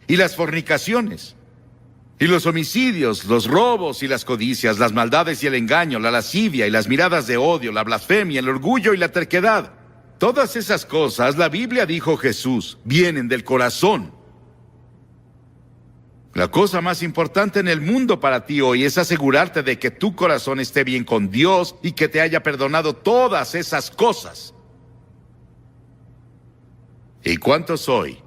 Y las fornicaciones, y los homicidios, los robos y las codicias, las maldades y el engaño, la lascivia y las miradas de odio, la blasfemia, el orgullo y la terquedad. Todas esas cosas, la Biblia dijo Jesús, vienen del corazón. La cosa más importante en el mundo para ti hoy es asegurarte de que tu corazón esté bien con Dios y que te haya perdonado todas esas cosas. ¿Y cuántos hoy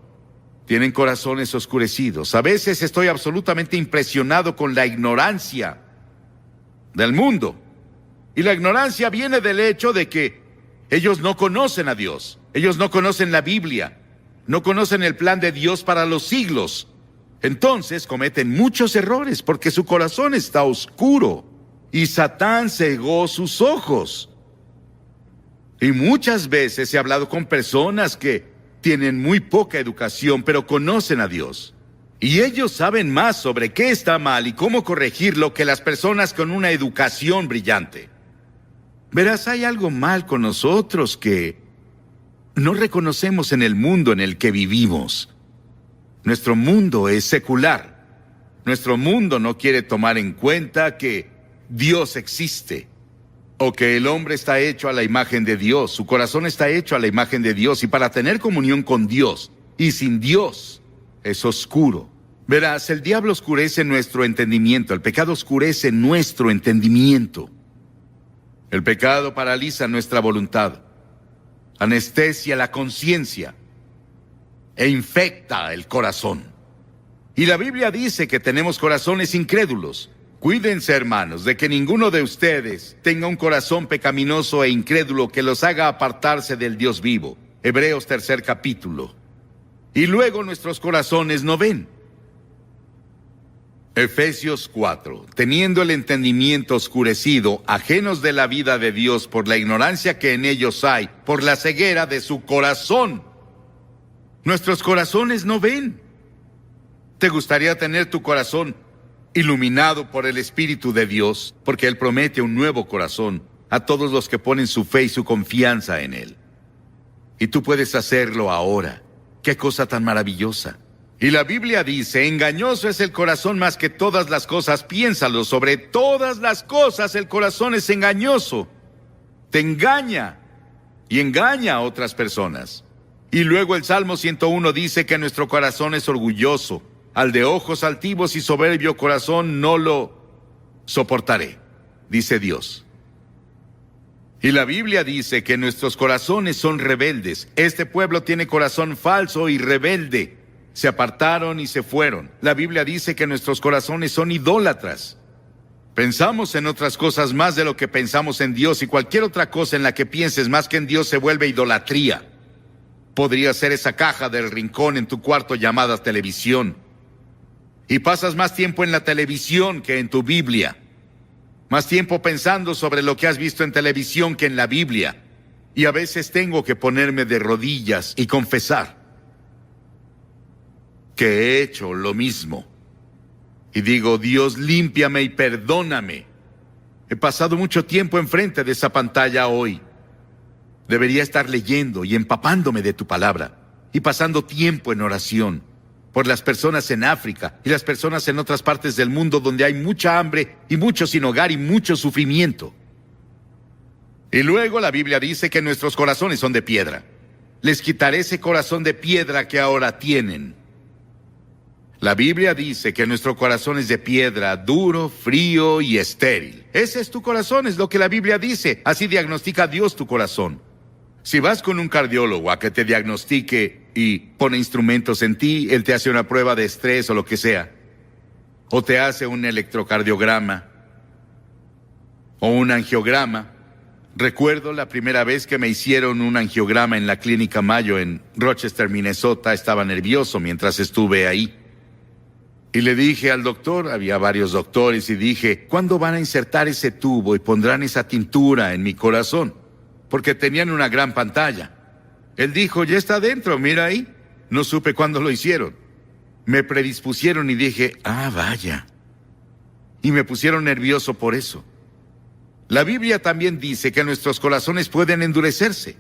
tienen corazones oscurecidos? A veces estoy absolutamente impresionado con la ignorancia del mundo. Y la ignorancia viene del hecho de que ellos no conocen a Dios. Ellos no conocen la Biblia. No conocen el plan de Dios para los siglos. Entonces cometen muchos errores porque su corazón está oscuro. Y Satán cegó sus ojos. Y muchas veces he hablado con personas que tienen muy poca educación, pero conocen a Dios. Y ellos saben más sobre qué está mal y cómo corregirlo que las personas con una educación brillante. Verás, hay algo mal con nosotros que no reconocemos en el mundo en el que vivimos. Nuestro mundo es secular. Nuestro mundo no quiere tomar en cuenta que Dios existe. O que el hombre está hecho a la imagen de Dios, su corazón está hecho a la imagen de Dios, y para tener comunión con Dios y sin Dios es oscuro. Verás, el diablo oscurece nuestro entendimiento, el pecado oscurece nuestro entendimiento. El pecado paraliza nuestra voluntad, anestesia la conciencia e infecta el corazón. Y la Biblia dice que tenemos corazones incrédulos. Cuídense, hermanos, de que ninguno de ustedes tenga un corazón pecaminoso e incrédulo que los haga apartarse del Dios vivo. Hebreos 3 capítulo. Y luego nuestros corazones no ven. Efesios 4. Teniendo el entendimiento oscurecido, ajenos de la vida de Dios por la ignorancia que en ellos hay, por la ceguera de su corazón. Nuestros corazones no ven. ¿Te gustaría tener tu corazón iluminado por el Espíritu de Dios? Porque Él promete un nuevo corazón a todos los que ponen su fe y su confianza en Él. Y tú puedes hacerlo ahora. ¡Qué cosa tan maravillosa! Y la Biblia dice, engañoso es el corazón más que todas las cosas. Piénsalo, sobre todas las cosas el corazón es engañoso. Te engaña y engaña a otras personas. Y luego el Salmo 101 dice que nuestro corazón es orgulloso. Al de ojos altivos y soberbio corazón no lo soportaré, dice Dios. Y la Biblia dice que nuestros corazones son rebeldes. Este pueblo tiene corazón falso y rebelde. Se apartaron y se fueron. La Biblia dice que nuestros corazones son idólatras. Pensamos en otras cosas más de lo que pensamos en Dios, y cualquier otra cosa en la que pienses más que en Dios se vuelve idolatría. Podría ser esa caja del rincón en tu cuarto llamada televisión. Y pasas más tiempo en la televisión que en tu Biblia. Más tiempo pensando sobre lo que has visto en televisión que en la Biblia. Y a veces tengo que ponerme de rodillas y confesar que he hecho lo mismo. Y digo, Dios, límpiame y perdóname. He pasado mucho tiempo enfrente de esa pantalla hoy. Debería estar leyendo y empapándome de tu palabra y pasando tiempo en oración por las personas en África y las personas en otras partes del mundo donde hay mucha hambre y mucho sin hogar y mucho sufrimiento. Y luego la Biblia dice que nuestros corazones son de piedra. Les quitaré ese corazón de piedra que ahora tienen. La Biblia dice que nuestro corazón es de piedra, duro, frío y estéril. Ese es tu corazón, es lo que la Biblia dice. Así diagnostica Dios tu corazón. Si vas con un cardiólogo a que te diagnostique y pone instrumentos en ti, él te hace una prueba de estrés o lo que sea. O te hace un electrocardiograma o un angiograma. Recuerdo la primera vez que me hicieron un angiograma en la Clínica Mayo en Rochester, Minnesota. Estaba nervioso mientras estuve ahí. Y le dije al doctor, había varios doctores, y dije, ¿cuándo van a insertar ese tubo y pondrán esa tintura en mi corazón? Porque tenían una gran pantalla. Él dijo, ya está adentro, mira ahí. No supe cuándo lo hicieron. Me predispusieron y dije, vaya. Y me pusieron nervioso por eso. La Biblia también dice que nuestros corazones pueden endurecerse.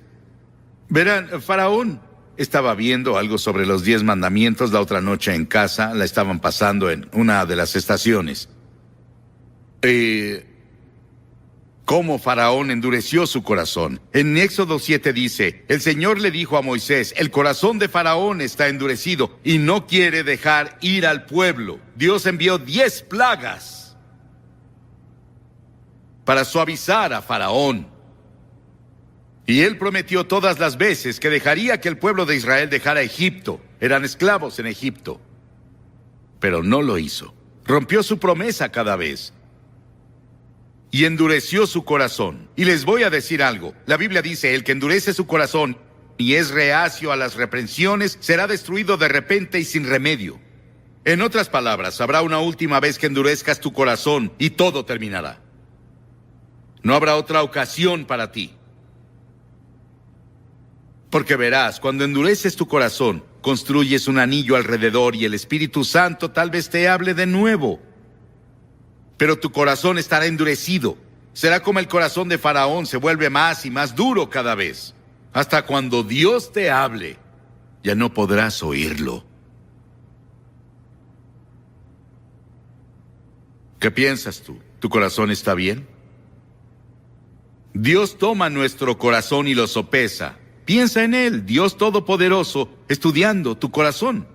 Verán, Faraón estaba viendo algo sobre los 10 mandamientos la otra noche en casa. La estaban pasando en una de las estaciones. Cómo Faraón endureció su corazón. En Éxodo 7 dice, el Señor le dijo a Moisés, el corazón de Faraón está endurecido y no quiere dejar ir al pueblo. Dios envió 10 plagas para suavizar a Faraón. Y él prometió todas las veces que dejaría que el pueblo de Israel dejara Egipto. Eran esclavos en Egipto. Pero no lo hizo. Rompió su promesa cada vez. Y endureció su corazón. Y les voy a decir algo. La Biblia dice, el que endurece su corazón y es reacio a las reprensiones, será destruido de repente y sin remedio. En otras palabras, habrá una última vez que endurezcas tu corazón y todo terminará. No habrá otra ocasión para ti. Porque verás, cuando endureces tu corazón, construyes un anillo alrededor y el Espíritu Santo tal vez te hable de nuevo. Pero tu corazón estará endurecido. Será como el corazón de Faraón, se vuelve más y más duro cada vez. Hasta cuando Dios te hable, ya no podrás oírlo. ¿Qué piensas tú? ¿Tu corazón está bien? Dios toma nuestro corazón y lo sopesa. Piensa en Él, Dios Todopoderoso, estudiando tu corazón.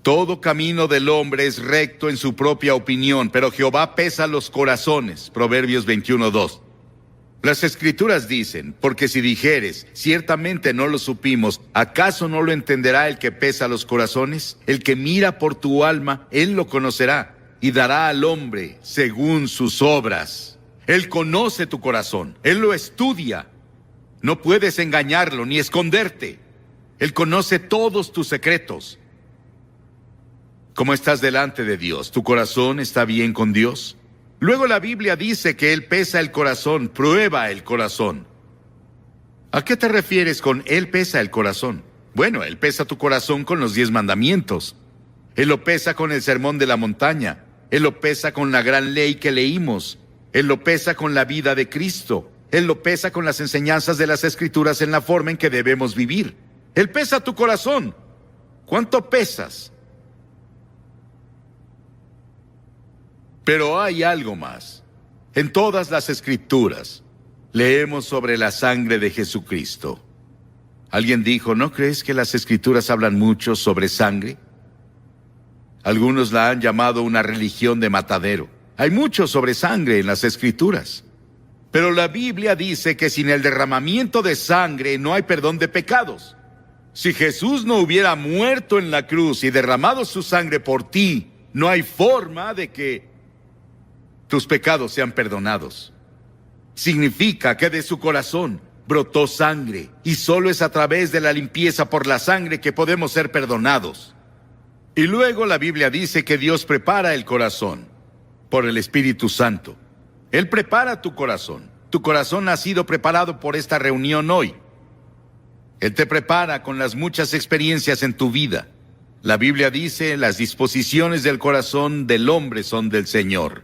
Todo camino del hombre es recto en su propia opinión, pero Jehová pesa los corazones. Proverbios 21:2. Las Escrituras dicen, porque si dijeres, ciertamente no lo supimos, ¿acaso no lo entenderá el que pesa los corazones? El que mira por tu alma, Él lo conocerá, y dará al hombre según sus obras. Él conoce tu corazón, Él lo estudia. No puedes engañarlo ni esconderte. Él conoce todos tus secretos. ¿Cómo estás delante de Dios? ¿Tu corazón está bien con Dios? Luego la Biblia dice que Él pesa el corazón, prueba el corazón. ¿A qué te refieres con Él pesa el corazón? Bueno, Él pesa tu corazón con los 10 mandamientos. Él lo pesa con el sermón de la montaña. Él lo pesa con la gran ley que leímos. Él lo pesa con la vida de Cristo. Él lo pesa con las enseñanzas de las Escrituras en la forma en que debemos vivir. Él pesa tu corazón. ¿Cuánto pesas? Pero hay algo más. En todas las Escrituras leemos sobre la sangre de Jesucristo. Alguien dijo, ¿no crees que las Escrituras hablan mucho sobre sangre? Algunos la han llamado una religión de matadero. Hay mucho sobre sangre en las Escrituras. Pero la Biblia dice que sin el derramamiento de sangre no hay perdón de pecados. Si Jesús no hubiera muerto en la cruz y derramado su sangre por ti, no hay forma de que tus pecados sean perdonados. Significa que de su corazón brotó sangre, y solo es a través de la limpieza por la sangre que podemos ser perdonados. Y luego la Biblia dice que Dios prepara el corazón por el Espíritu Santo. Él prepara tu corazón. Tu corazón ha sido preparado por esta reunión hoy. Él te prepara con las muchas experiencias en tu vida. La Biblia dice, las disposiciones del corazón del hombre son del Señor.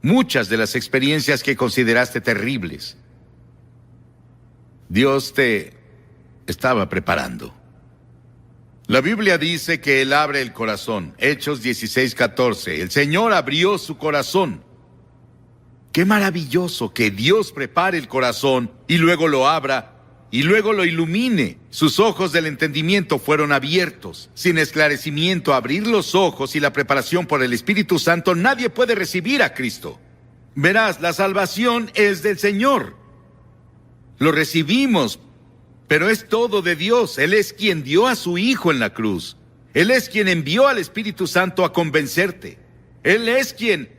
Muchas de las experiencias que consideraste terribles, Dios te estaba preparando. La Biblia dice que Él abre el corazón. Hechos 16:14. El Señor abrió su corazón. Qué maravilloso que Dios prepare el corazón y luego lo abra y luego lo ilumine. Sus ojos del entendimiento fueron abiertos. Sin esclarecimiento, abrir los ojos y la preparación por el Espíritu Santo, nadie puede recibir a Cristo. Verás, la salvación es del Señor. Lo recibimos, pero es todo de Dios. Él es quien dio a su Hijo en la cruz. Él es quien envió al Espíritu Santo a convencerte. Él es quien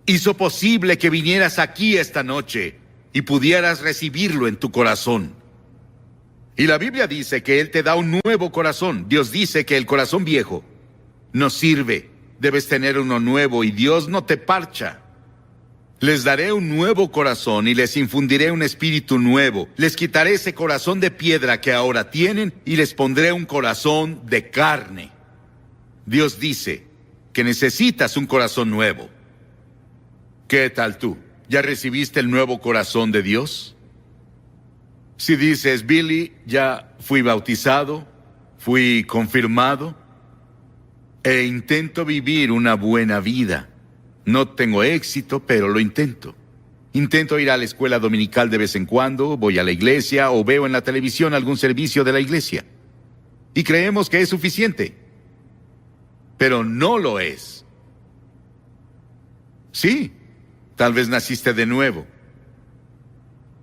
hizo posible que vinieras aquí esta noche y pudieras recibirlo en tu corazón. Y la Biblia dice que Él te da un nuevo corazón. Dios dice que el corazón viejo no sirve. Debes tener uno nuevo y Dios no te parcha. Les daré un nuevo corazón y les infundiré un espíritu nuevo. Les quitaré ese corazón de piedra que ahora tienen y les pondré un corazón de carne. Dios dice que necesitas un corazón nuevo. ¿Qué tal tú? ¿Ya recibiste el nuevo corazón de Dios? Si dices, Billy, ya fui bautizado, fui confirmado, e intento vivir una buena vida. No tengo éxito, pero lo intento. Intento ir a la escuela dominical de vez en cuando, voy a la iglesia o veo en la televisión algún servicio de la iglesia. Y creemos que es suficiente. Pero no lo es. Sí, tal vez naciste de nuevo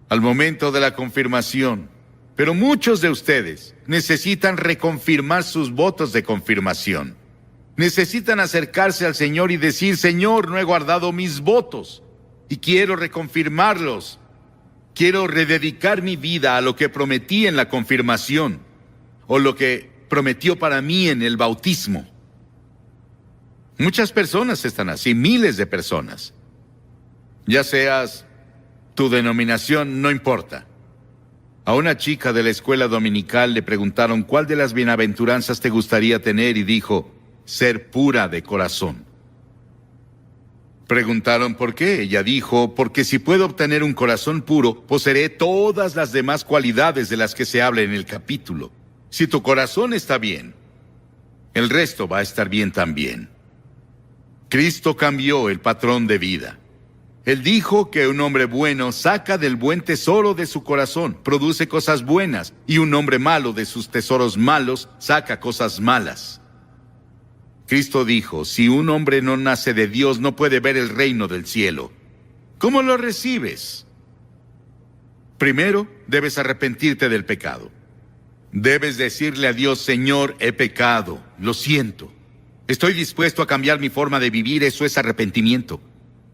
al momento de la confirmación, pero muchos de ustedes necesitan reconfirmar sus votos de confirmación. Necesitan acercarse al Señor y decir, Señor, no he guardado mis votos y quiero reconfirmarlos. Quiero rededicar mi vida a lo que prometí en la confirmación o lo que prometió para mí en el bautismo. Muchas personas están así, miles de personas. Ya seas tu denominación, no importa. A una chica de la escuela dominical le preguntaron cuál de las bienaventuranzas te gustaría tener y dijo, ser pura de corazón. Preguntaron por qué. Ella dijo, porque si puedo obtener un corazón puro, poseeré todas las demás cualidades de las que se habla en el capítulo. Si tu corazón está bien, el resto va a estar bien también. Cristo cambió el patrón de vida. Él dijo que un hombre bueno saca del buen tesoro de su corazón, produce cosas buenas, y un hombre malo de sus tesoros malos saca cosas malas. Cristo dijo, si un hombre no nace de Dios, no puede ver el reino del cielo. ¿Cómo lo recibes? Primero, debes arrepentirte del pecado. Debes decirle a Dios, Señor, he pecado, lo siento. Estoy dispuesto a cambiar mi forma de vivir, eso es arrepentimiento.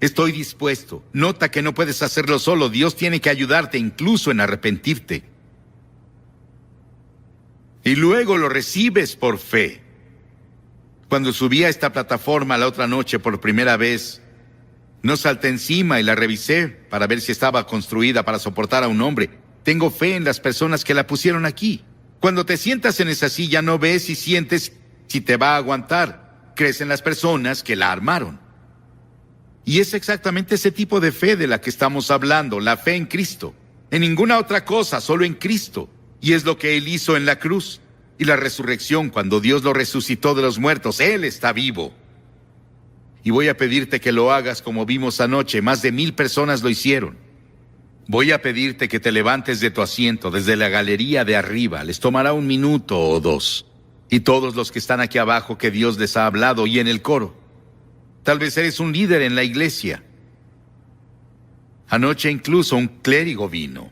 Estoy dispuesto. Nota que no puedes hacerlo solo, Dios tiene que ayudarte incluso en arrepentirte. Y luego lo recibes por fe. Cuando subí a esta plataforma la otra noche por primera vez, no salté encima y la revisé para ver si estaba construida para soportar a un hombre. Tengo fe en las personas que la pusieron aquí. Cuando te sientas en esa silla no ves y sientes si te va a aguantar. Crees en las personas que la armaron. Y es exactamente ese tipo de fe de la que estamos hablando, la fe en Cristo. En ninguna otra cosa, solo en Cristo. Y es lo que Él hizo en la cruz. Y la resurrección, cuando Dios lo resucitó de los muertos, Él está vivo. Y voy a pedirte que lo hagas como vimos anoche, más de 1000 personas lo hicieron. Voy a pedirte que te levantes de tu asiento desde la galería de arriba, les tomará 1 minuto o 2. Y todos los que están aquí abajo que Dios les ha hablado y en el coro. Tal vez eres un líder en la iglesia. Anoche incluso un clérigo vino.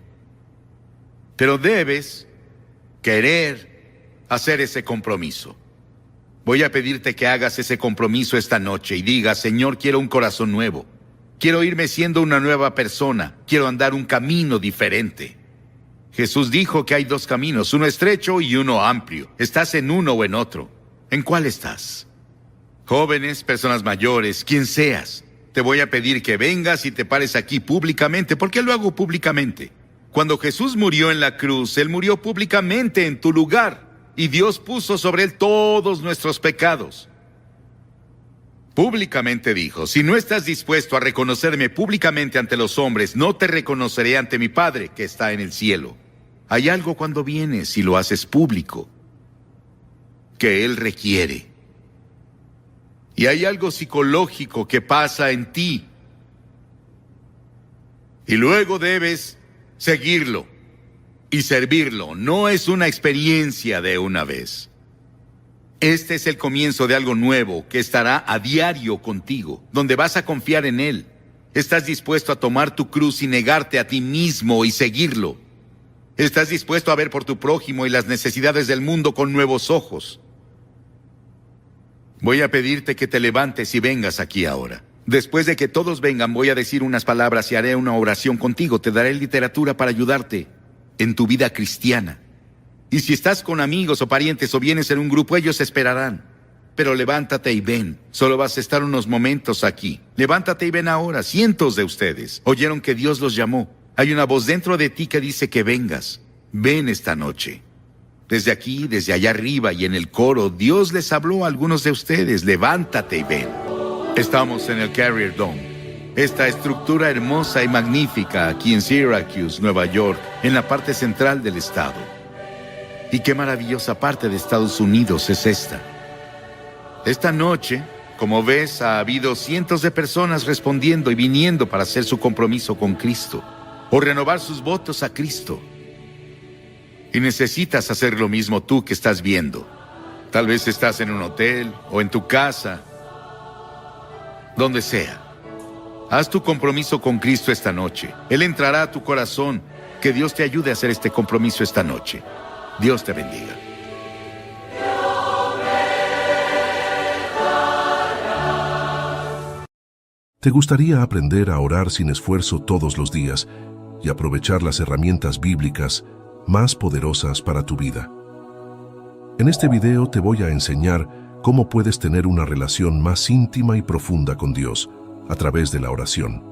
Pero debes querer hacer ese compromiso. Voy a pedirte que hagas ese compromiso esta noche y digas: Señor, quiero un corazón nuevo. Quiero irme siendo una nueva persona. Quiero andar un camino diferente. Jesús dijo que hay dos caminos, uno estrecho y uno amplio. ¿Estás en uno o en otro? ¿En cuál estás? Jóvenes, personas mayores, quien seas, te voy a pedir que vengas y te pares aquí públicamente. ¿Por qué lo hago públicamente? Cuando Jesús murió en la cruz, Él murió públicamente en tu lugar, y Dios puso sobre Él todos nuestros pecados. Públicamente dijo: si no estás dispuesto a reconocerme públicamente ante los hombres, no te reconoceré ante mi Padre que está en el cielo. Hay algo cuando vienes y lo haces público que Él requiere. Y hay algo psicológico que pasa en ti. Y luego debes seguirlo y servirlo. No es una experiencia de una vez. Este es el comienzo de algo nuevo que estará a diario contigo, donde vas a confiar en Él. Estás dispuesto a tomar tu cruz y negarte a ti mismo y seguirlo. Estás dispuesto a ver por tu prójimo y las necesidades del mundo con nuevos ojos. Voy a pedirte que te levantes y vengas aquí ahora. Después de que todos vengan, voy a decir unas palabras y haré una oración contigo. Te daré literatura para ayudarte en tu vida cristiana. Y si estás con amigos o parientes o vienes en un grupo, ellos esperarán. Pero levántate y ven. Solo vas a estar unos momentos aquí. Levántate y ven ahora. Cientos de ustedes oyeron que Dios los llamó. Hay una voz dentro de ti que dice que vengas. Ven esta noche. Desde aquí, desde allá arriba y en el coro, Dios les habló a algunos de ustedes. Levántate y ven. Estamos en el Carrier Dome. Esta estructura hermosa y magnífica aquí en Syracuse, Nueva York, en la parte central del estado. Y qué maravillosa parte de Estados Unidos es esta. Esta noche, como ves, ha habido cientos de personas respondiendo y viniendo para hacer su compromiso con Cristo o renovar sus votos a Cristo. Y necesitas hacer lo mismo tú que estás viendo. Tal vez estás en un hotel o en tu casa, donde sea. Haz tu compromiso con Cristo esta noche. Él entrará a tu corazón. Que Dios te ayude a hacer este compromiso esta noche. Dios te bendiga. ¿Te gustaría aprender a orar sin esfuerzo todos los días y aprovechar las herramientas bíblicas más poderosas para tu vida? En este video te voy a enseñar cómo puedes tener una relación más íntima y profunda con Dios a través de la oración.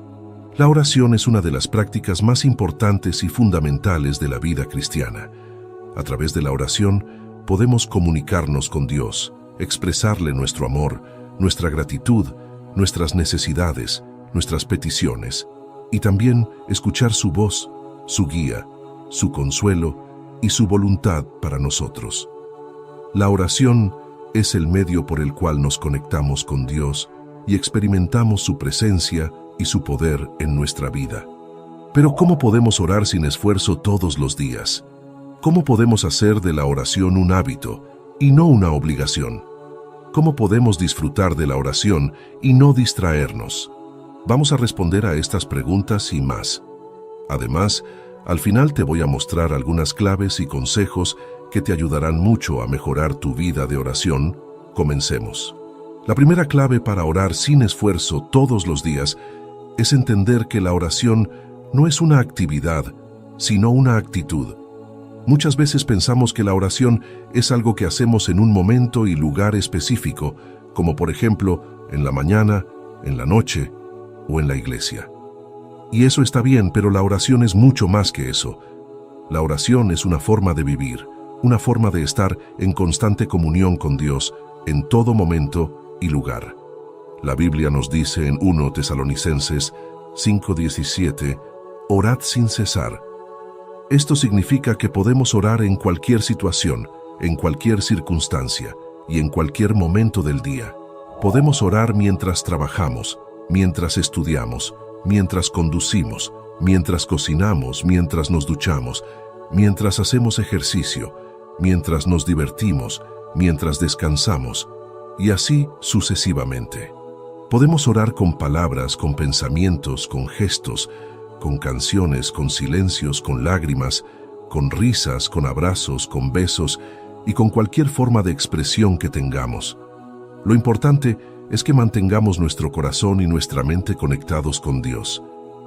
La oración es una de las prácticas más importantes y fundamentales de la vida cristiana. A través de la oración podemos comunicarnos con Dios, expresarle nuestro amor, nuestra gratitud, nuestras necesidades, nuestras peticiones, y también escuchar su voz, su guía, su consuelo y su voluntad para nosotros. La oración es el medio por el cual nos conectamos con Dios y experimentamos su presencia y su poder en nuestra vida. Pero ¿cómo podemos orar sin esfuerzo todos los días? ¿Cómo podemos hacer de la oración un hábito y no una obligación? ¿Cómo podemos disfrutar de la oración y no distraernos? Vamos a responder a estas preguntas y más. Además, al final te voy a mostrar algunas claves y consejos que te ayudarán mucho a mejorar tu vida de oración. Comencemos. La primera clave para orar sin esfuerzo todos los días es entender que la oración no es una actividad, sino una actitud. Muchas veces pensamos que la oración es algo que hacemos en un momento y lugar específico, como por ejemplo en la mañana, en la noche o en la iglesia. Y eso está bien, pero la oración es mucho más que eso. La oración es una forma de vivir, una forma de estar en constante comunión con Dios en todo momento y lugar. La Biblia nos dice en 1 Tesalonicenses 5:17, orad sin cesar. Esto significa que podemos orar en cualquier situación, en cualquier circunstancia y en cualquier momento del día. Podemos orar mientras trabajamos, mientras estudiamos, mientras conducimos, mientras cocinamos, mientras nos duchamos, mientras hacemos ejercicio, mientras nos divertimos, mientras descansamos, y así sucesivamente. Podemos orar con palabras, con pensamientos, con gestos, con canciones, con silencios, con lágrimas, con risas, con abrazos, con besos y con cualquier forma de expresión que tengamos. Lo importante es que mantengamos nuestro corazón y nuestra mente conectados con Dios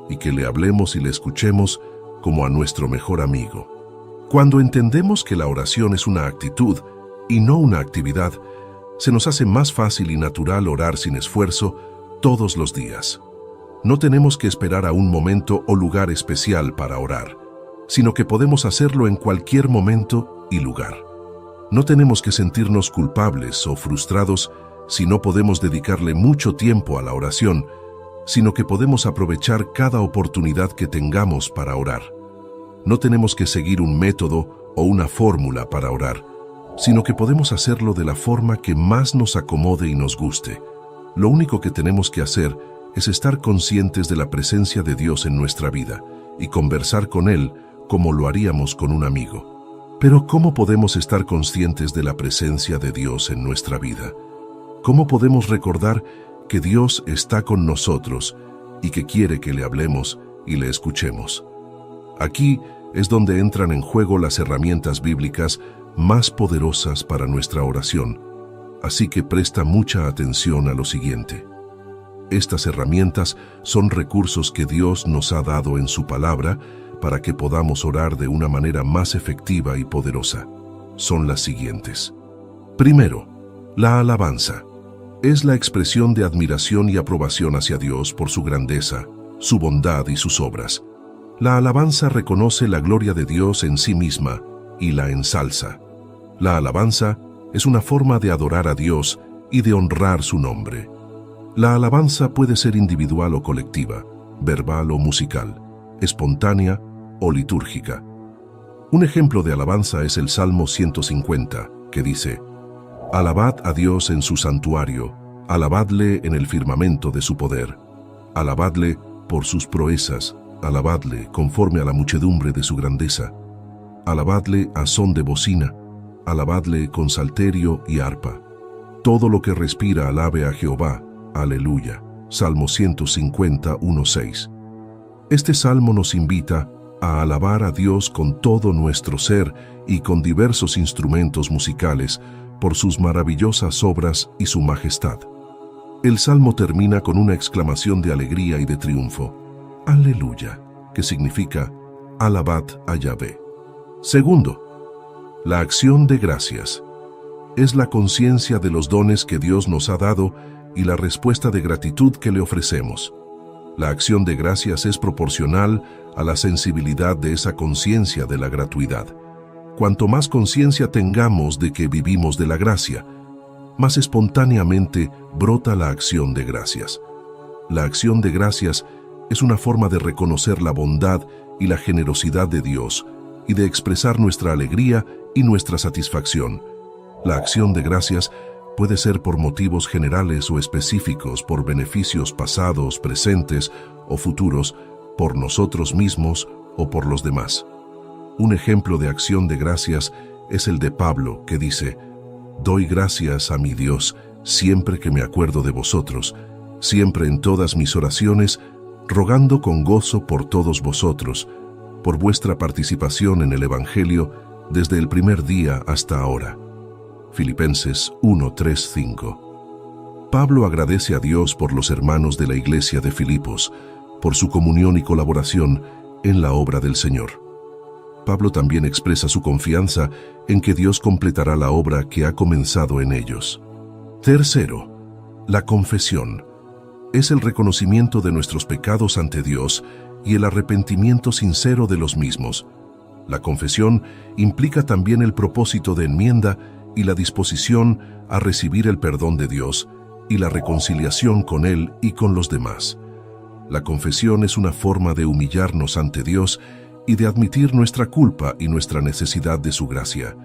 y que le hablemos y le escuchemos como a nuestro mejor amigo. Cuando entendemos que la oración es una actitud y no una actividad, se nos hace más fácil y natural orar sin esfuerzo todos los días. No tenemos que esperar a un momento o lugar especial para orar, sino que podemos hacerlo en cualquier momento y lugar. No tenemos que sentirnos culpables o frustrados si no podemos dedicarle mucho tiempo a la oración, sino que podemos aprovechar cada oportunidad que tengamos para orar. No tenemos que seguir un método o una fórmula para orar, sino que podemos hacerlo de la forma que más nos acomode y nos guste. Lo único que tenemos que hacer es estar conscientes de la presencia de Dios en nuestra vida y conversar con Él como lo haríamos con un amigo. Pero ¿cómo podemos estar conscientes de la presencia de Dios en nuestra vida? ¿Cómo podemos recordar que Dios está con nosotros y que quiere que le hablemos y le escuchemos? Aquí es donde entran en juego las herramientas bíblicas más poderosas para nuestra oración. Así que presta mucha atención a lo siguiente. Estas herramientas son recursos que Dios nos ha dado en su palabra para que podamos orar de una manera más efectiva y poderosa. Son las siguientes. Primero, la alabanza. Es la expresión de admiración y aprobación hacia Dios por su grandeza, su bondad y sus obras. La alabanza reconoce la gloria de Dios en sí misma y la ensalza. La alabanza es una forma de adorar a Dios y de honrar su nombre. La alabanza puede ser individual o colectiva, verbal o musical, espontánea o litúrgica. Un ejemplo de alabanza es el Salmo 150, que dice: Alabad a Dios en su santuario, alabadle en el firmamento de su poder, alabadle por sus proezas, alabadle conforme a la muchedumbre de su grandeza, alabadle a son de bocina, alabadle con salterio y arpa. Todo lo que respira alabe a Jehová. Aleluya. Salmo 150, 1-6. Este salmo nos invita a alabar a Dios con todo nuestro ser y con diversos instrumentos musicales por sus maravillosas obras y su majestad. El salmo termina con una exclamación de alegría y de triunfo. Aleluya, que significa alabad a Yahvé. Segundo, la acción de gracias. Es la conciencia de los dones que Dios nos ha dado y la respuesta de gratitud que le ofrecemos. La acción de gracias es proporcional a la sensibilidad de esa conciencia de la gratuidad. Cuanto más conciencia tengamos de que vivimos de la gracia, más espontáneamente brota la acción de gracias. La acción de gracias es una forma de reconocer la bondad y la generosidad de Dios y de expresar nuestra alegría y nuestra satisfacción. La acción de gracias puede ser por motivos generales o específicos, por beneficios pasados, presentes o futuros, por nosotros mismos o por los demás. Un ejemplo de acción de gracias es el de Pablo, que dice: Doy gracias a mi Dios siempre que me acuerdo de vosotros, siempre en todas mis oraciones, rogando con gozo por todos vosotros, por vuestra participación en el Evangelio desde el primer día hasta ahora. Filipenses 1:3-5. Pablo agradece a Dios por los hermanos de la iglesia de Filipos, por su comunión y colaboración en la obra del Señor. Pablo también expresa su confianza en que Dios completará la obra que ha comenzado en ellos. Tercero, la confesión. Es el reconocimiento de nuestros pecados ante Dios y el arrepentimiento sincero de los mismos. La confesión implica también el propósito de enmienda y la disposición a recibir el perdón de Dios y la reconciliación con Él y con los demás. La confesión es una forma de humillarnos ante Dios y de admitir nuestra culpa y nuestra necesidad de su gracia.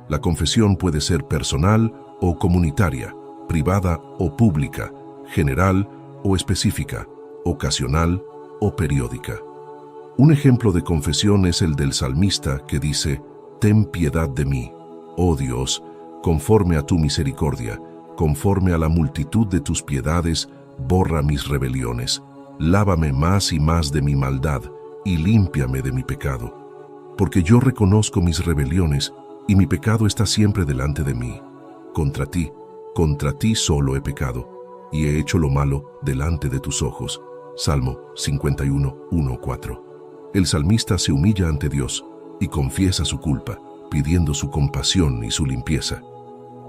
La confesión puede ser personal o comunitaria, privada o pública, general o específica, ocasional o periódica. Un ejemplo de confesión es el del salmista que dice: Ten piedad de mí, oh Dios, conforme a tu misericordia, conforme a la multitud de tus piedades, borra mis rebeliones. lávame más y más de mi maldad, y límpiame de mi pecado. Porque yo reconozco mis rebeliones, y mi pecado está siempre delante de mí. Contra ti solo he pecado, y he hecho lo malo delante de tus ojos. Salmo 51, 1, 4. El salmista se humilla ante Dios y confiesa su culpa, pidiendo su compasión y su limpieza.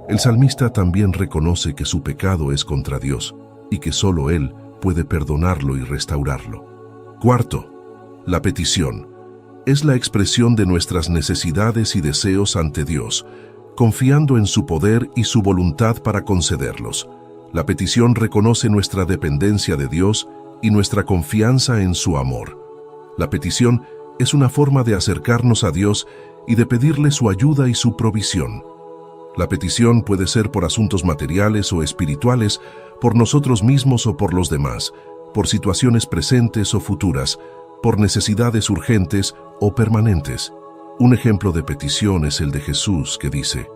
El salmista también reconoce que su pecado es contra Dios y que solo Él puede perdonarlo y restaurarlo. Cuarto, la petición. Es la expresión de nuestras necesidades y deseos ante Dios, confiando en su poder y su voluntad para concederlos. La petición reconoce nuestra dependencia de Dios y nuestra confianza en su amor. La petición es una forma de acercarnos a Dios y de pedirle su ayuda y su provisión. La petición puede ser por asuntos materiales o espirituales, por nosotros mismos o por los demás, por situaciones presentes o futuras, por necesidades urgentes o permanentes. Un ejemplo de petición es el de Jesús, que dice: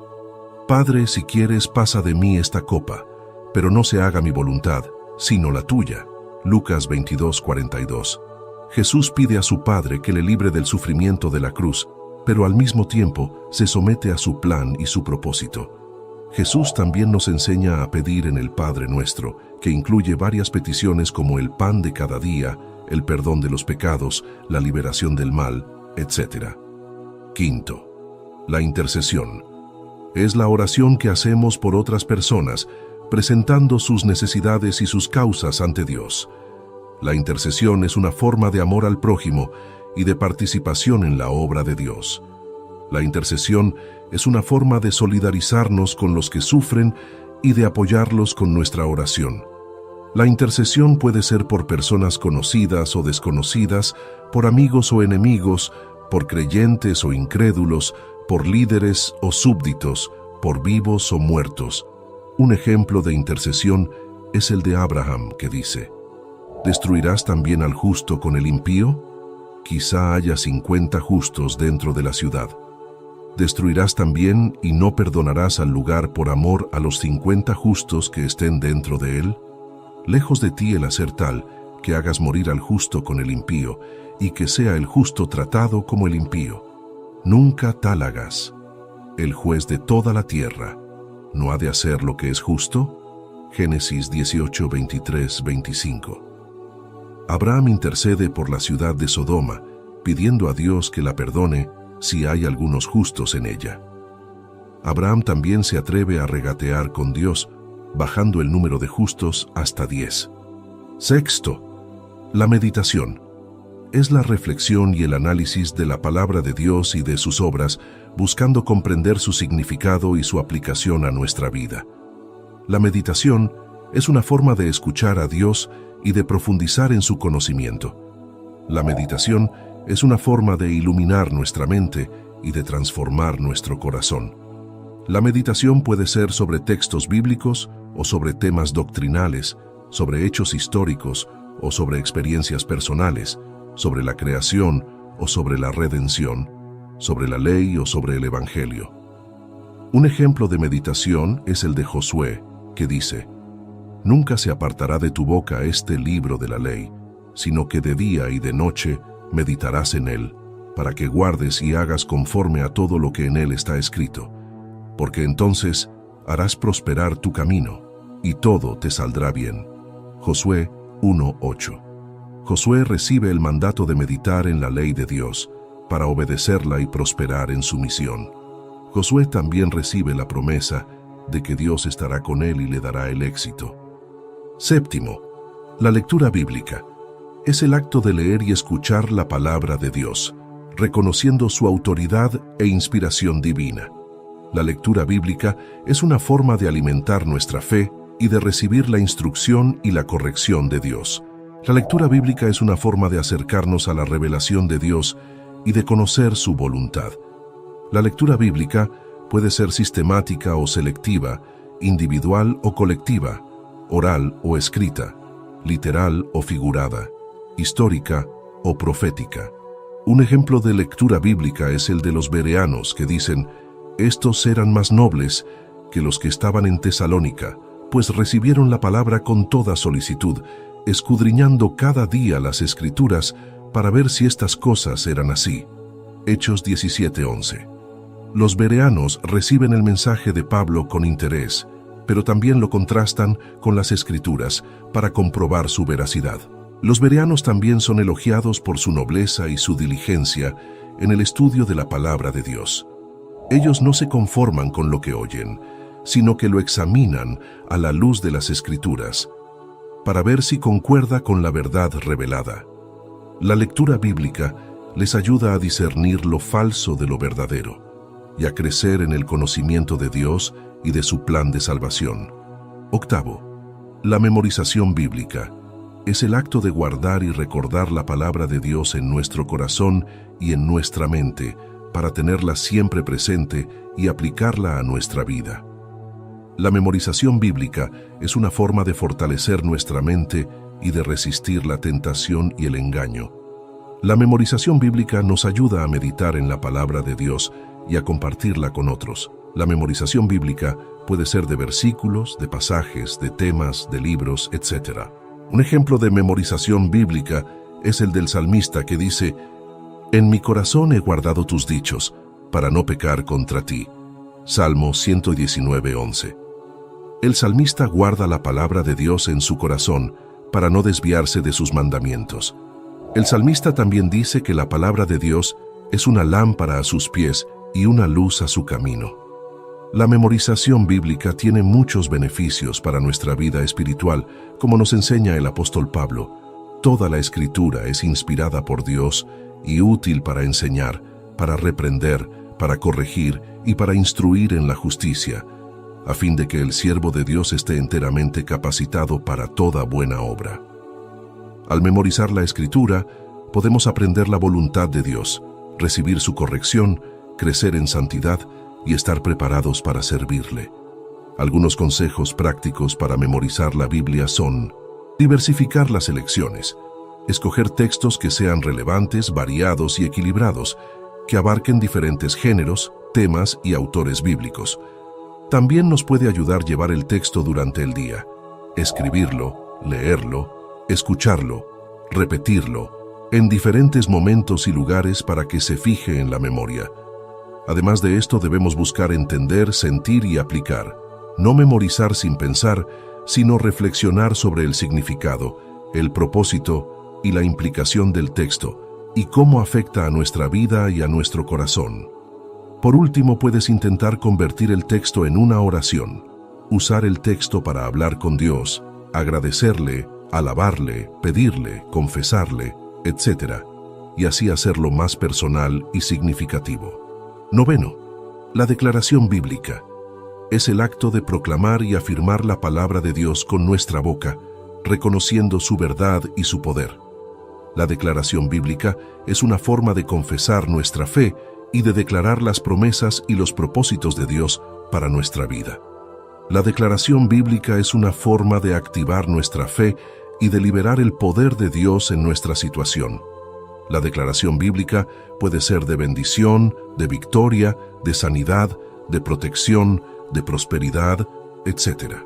Padre, si quieres, pasa de mí esta copa, pero no se haga mi voluntad, sino la tuya. Lucas 22:42. Jesús pide a su Padre que le libre del sufrimiento de la cruz, pero al mismo tiempo se somete a su plan y su propósito. Jesús también nos enseña a pedir en el Padre Nuestro, que incluye varias peticiones como el pan de cada día, el perdón de los pecados, la liberación del mal, etc. Quinto, la intercesión. Es la oración que hacemos por otras personas, presentando sus necesidades y sus causas ante Dios. La intercesión es una forma de amor al prójimo y de participación en la obra de Dios. La intercesión es una forma de solidarizarnos con los que sufren y de apoyarlos con nuestra oración. La intercesión puede ser por personas conocidas o desconocidas, por amigos o enemigos, por creyentes o incrédulos, por líderes o súbditos, por vivos o muertos. Un ejemplo de intercesión es el de Abraham, que dice: ¿Destruirás también al justo con el impío? Quizá haya 50 justos dentro de la ciudad. ¿Destruirás también y no perdonarás al lugar por amor a los 50 justos que estén dentro de él? Lejos de ti el hacer tal, que hagas morir al justo con el impío, y que sea el justo tratado como el impío. Nunca tal hagas. El juez de toda la tierra, ¿no ha de hacer lo que es justo? Génesis 18, 23, 25. Abraham intercede por la ciudad de Sodoma, pidiendo a Dios que la perdone si hay algunos justos en ella. Abraham también se atreve a regatear con Dios, bajando el número de justos hasta 10. Sexto, la meditación. Es la reflexión y el análisis de la palabra de Dios y de sus obras, buscando comprender su significado y su aplicación a nuestra vida. La meditación es una forma de escuchar a Dios y de profundizar en su conocimiento. La meditación es una forma de iluminar nuestra mente y de transformar nuestro corazón. La meditación puede ser sobre textos bíblicos o sobre temas doctrinales, sobre hechos históricos o sobre experiencias personales, sobre la creación o sobre la redención, sobre la ley o sobre el Evangelio. Un ejemplo de meditación es el de Josué, que dice: Nunca se apartará de tu boca este libro de la ley, sino que de día y de noche meditarás en él, para que guardes y hagas conforme a todo lo que en él está escrito, porque entonces harás prosperar tu camino, y todo te saldrá bien. Josué 1:8. Josué recibe el mandato de meditar en la ley de Dios, para obedecerla y prosperar en su misión. Josué también recibe la promesa de que Dios estará con él y le dará el éxito. Séptimo, la lectura bíblica. Es el acto de leer y escuchar la palabra de Dios, reconociendo su autoridad e inspiración divina. La lectura bíblica es una forma de alimentar nuestra fe y de recibir la instrucción y la corrección de Dios. La lectura bíblica es una forma de acercarnos a la revelación de Dios y de conocer su voluntad. La lectura bíblica puede ser sistemática o selectiva, individual o colectiva, oral o escrita, literal o figurada, histórica o profética. Un ejemplo de lectura bíblica es el de los bereanos, que dicen: estos eran más nobles que los que estaban en Tesalónica, pues recibieron la palabra con toda solicitud, escudriñando cada día las Escrituras para ver si estas cosas eran así. Hechos 17:11. Los bereanos reciben el mensaje de Pablo con interés, pero también lo contrastan con las Escrituras para comprobar su veracidad. Los bereanos también son elogiados por su nobleza y su diligencia en el estudio de la palabra de Dios. Ellos no se conforman con lo que oyen, sino que lo examinan a la luz de las Escrituras, para ver si concuerda con la verdad revelada. La lectura bíblica les ayuda a discernir lo falso de lo verdadero y a crecer en el conocimiento de Dios y de su plan de salvación. Octavo, la memorización bíblica es el acto de guardar y recordar la palabra de Dios en nuestro corazón y en nuestra mente para tenerla siempre presente y aplicarla a nuestra vida. La memorización bíblica es una forma de fortalecer nuestra mente y de resistir la tentación y el engaño. La memorización bíblica nos ayuda a meditar en la palabra de Dios y a compartirla con otros. La memorización bíblica puede ser de versículos, de pasajes, de temas, de libros, etc. Un ejemplo de memorización bíblica es el del salmista que dice: «En mi corazón he guardado tus dichos, para no pecar contra ti». Salmo 119:11. El salmista guarda la palabra de Dios en su corazón para no desviarse de sus mandamientos. El salmista también dice que la palabra de Dios es una lámpara a sus pies y una luz a su camino. La memorización bíblica tiene muchos beneficios para nuestra vida espiritual, como nos enseña el apóstol Pablo. Toda la Escritura es inspirada por Dios y útil para enseñar, para reprender, para corregir y para instruir en la justicia, a fin de que el siervo de Dios esté enteramente capacitado para toda buena obra. Al memorizar la Escritura, podemos aprender la voluntad de Dios, recibir su corrección, crecer en santidad y estar preparados para servirle. Algunos consejos prácticos para memorizar la Biblia son: diversificar las elecciones, escoger textos que sean relevantes, variados y equilibrados, que abarquen diferentes géneros, temas y autores bíblicos. También nos puede ayudar llevar el texto durante el día, escribirlo, leerlo, escucharlo, repetirlo, en diferentes momentos y lugares para que se fije en la memoria. Además de esto, debemos buscar entender, sentir y aplicar. No memorizar sin pensar, sino reflexionar sobre el significado, el propósito y la implicación del texto, y cómo afecta a nuestra vida y a nuestro corazón. Por último, puedes intentar convertir el texto en una oración. Usar el texto para hablar con Dios, agradecerle, alabarle, pedirle, confesarle, etc. Y así hacerlo más personal y significativo. Noveno, la declaración bíblica. Es el acto de proclamar y afirmar la palabra de Dios con nuestra boca, reconociendo su verdad y su poder. La declaración bíblica es una forma de confesar nuestra fe y de declarar las promesas y los propósitos de Dios para nuestra vida. La declaración bíblica es una forma de activar nuestra fe y de liberar el poder de Dios en nuestra situación. La declaración bíblica puede ser de bendición, de victoria, de sanidad, de protección, de prosperidad, etc.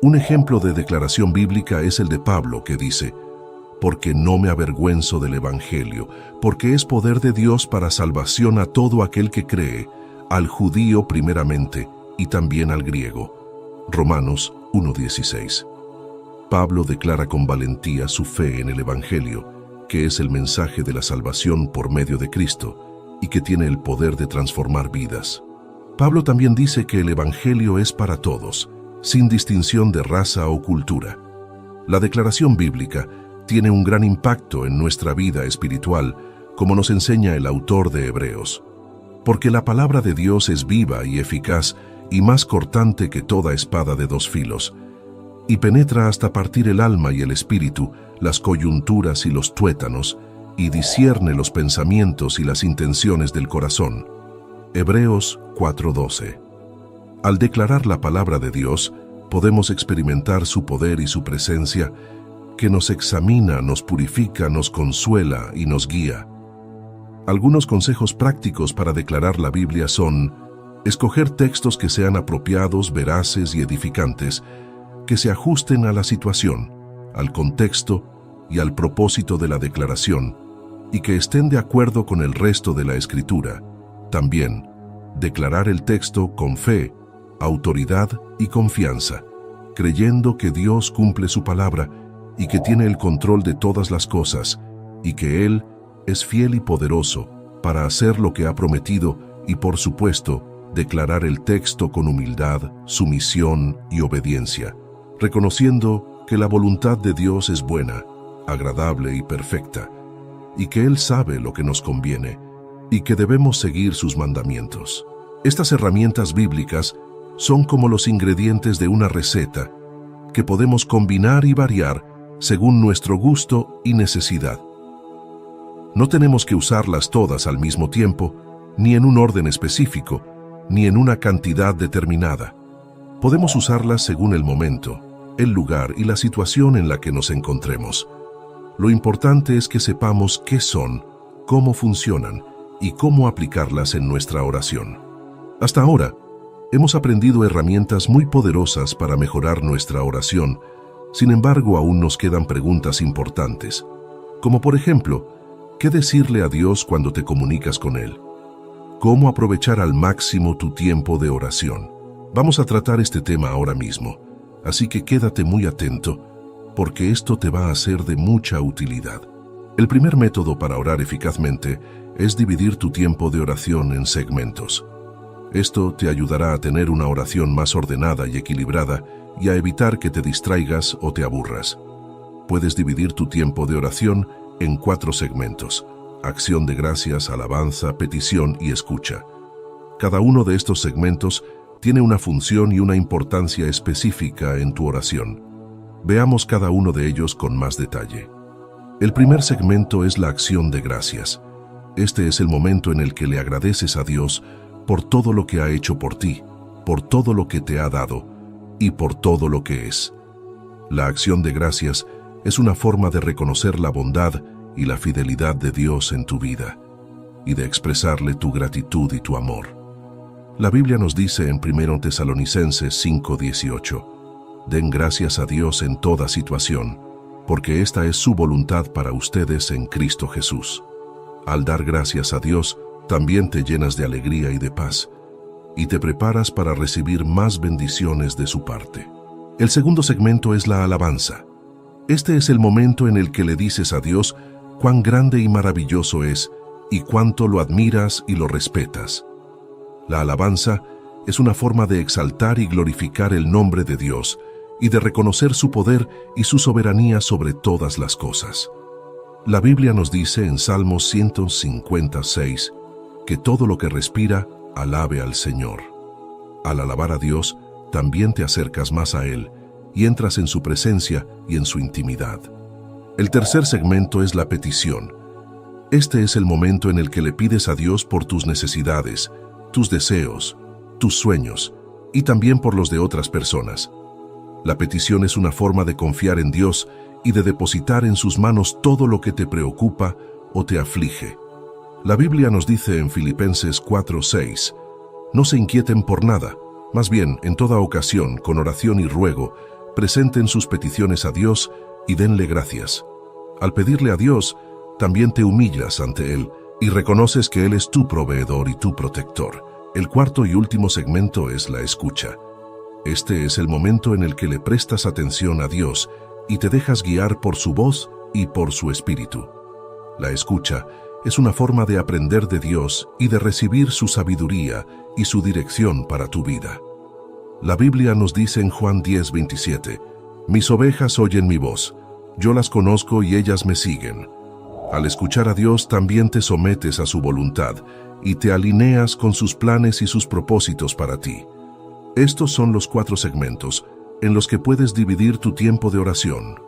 Un ejemplo de declaración bíblica es el de Pablo, que dice: «Porque no me avergüenzo del Evangelio, porque es poder de Dios para salvación a todo aquel que cree, al judío primeramente y también al griego». Romanos 1:16. Pablo declara con valentía su fe en el Evangelio, que es el mensaje de la salvación por medio de Cristo y que tiene el poder de transformar vidas. Pablo también dice que el Evangelio es para todos, sin distinción de raza o cultura. La declaración bíblica tiene un gran impacto en nuestra vida espiritual, como nos enseña el autor de Hebreos. Porque la palabra de Dios es viva y eficaz y más cortante que toda espada de dos filos, y penetra hasta partir el alma y el espíritu, las coyunturas y los tuétanos, y discierne los pensamientos y las intenciones del corazón. Hebreos 4:12. Al declarar la palabra de Dios, podemos experimentar su poder y su presencia, que nos examina, nos purifica, nos consuela y nos guía. Algunos consejos prácticos para declarar la Biblia son: escoger textos que sean apropiados, veraces y edificantes, que se ajusten a la situación, al contexto y al propósito de la declaración, y que estén de acuerdo con el resto de la Escritura. También, declarar el texto con fe, autoridad y confianza, creyendo que Dios cumple su palabra y que tiene el control de todas las cosas, y que Él es fiel y poderoso para hacer lo que ha prometido y, por supuesto, declarar el texto con humildad, sumisión y obediencia, reconociendo que la voluntad de Dios es buena, agradable y perfecta, y que Él sabe lo que nos conviene, y que debemos seguir sus mandamientos. Estas herramientas bíblicas son como los ingredientes de una receta que podemos combinar y variar según nuestro gusto y necesidad. No tenemos que usarlas todas al mismo tiempo, ni en un orden específico, ni en una cantidad determinada. Podemos usarlas según el momento, el lugar y la situación en la que nos encontremos. Lo importante es que sepamos qué son, cómo funcionan y cómo aplicarlas en nuestra oración. Hasta ahora, hemos aprendido herramientas muy poderosas para mejorar nuestra oración. Sin embargo, aún nos quedan preguntas importantes, como por ejemplo, ¿qué decirle a Dios cuando te comunicas con Él? ¿Cómo aprovechar al máximo tu tiempo de oración? Vamos a tratar este tema ahora mismo, así que quédate muy atento, porque esto te va a ser de mucha utilidad. El primer método para orar eficazmente es dividir tu tiempo de oración en segmentos. Esto te ayudará a tener una oración más ordenada y equilibrada y a evitar que te distraigas o te aburras. Puedes dividir tu tiempo de oración en 4 segmentos: acción de gracias, alabanza, petición y escucha. Cada uno de estos segmentos tiene una función y una importancia específica en tu oración. Veamos cada uno de ellos con más detalle. El primer segmento es la acción de gracias. Este es el momento en el que le agradeces a Dios por todo lo que ha hecho por ti, por todo lo que te ha dado y por todo lo que es. La acción de gracias es una forma de reconocer la bondad y la fidelidad de Dios en tu vida y de expresarle tu gratitud y tu amor. La Biblia nos dice en 1 Tesalonicenses 5:18: den gracias a Dios en toda situación, porque esta es su voluntad para ustedes en Cristo Jesús. Al dar gracias a Dios, también te llenas de alegría y de paz, y te preparas para recibir más bendiciones de su parte. El segundo segmento es la alabanza. Este es el momento en el que le dices a Dios cuán grande y maravilloso es, y cuánto lo admiras y lo respetas. La alabanza es una forma de exaltar y glorificar el nombre de Dios y de reconocer su poder y su soberanía sobre todas las cosas. La Biblia nos dice en Salmos 156 que todo lo que respira, alabe al Señor. Al alabar a Dios, también te acercas más a Él y entras en su presencia y en su intimidad. El tercer segmento es la petición. Este es el momento en el que le pides a Dios por tus necesidades, tus deseos, tus sueños y también por los de otras personas. La petición es una forma de confiar en Dios y de depositar en sus manos todo lo que te preocupa o te aflige. La Biblia nos dice en Filipenses 4:6: no se inquieten por nada, más bien, en toda ocasión, con oración y ruego, presenten sus peticiones a Dios y denle gracias. Al pedirle a Dios, también te humillas ante Él y reconoces que Él es tu proveedor y tu protector. El cuarto y último segmento es la escucha. Este es el momento en el que le prestas atención a Dios y te dejas guiar por su voz y por su espíritu. La escucha es una forma de aprender de Dios y de recibir su sabiduría y su dirección para tu vida. La Biblia nos dice en Juan 10:27: mis ovejas oyen mi voz, yo las conozco y ellas me siguen. Al escuchar a Dios también te sometes a su voluntad y te alineas con sus planes y sus propósitos para ti. Estos son los 4 segmentos en los que puedes dividir tu tiempo de oración: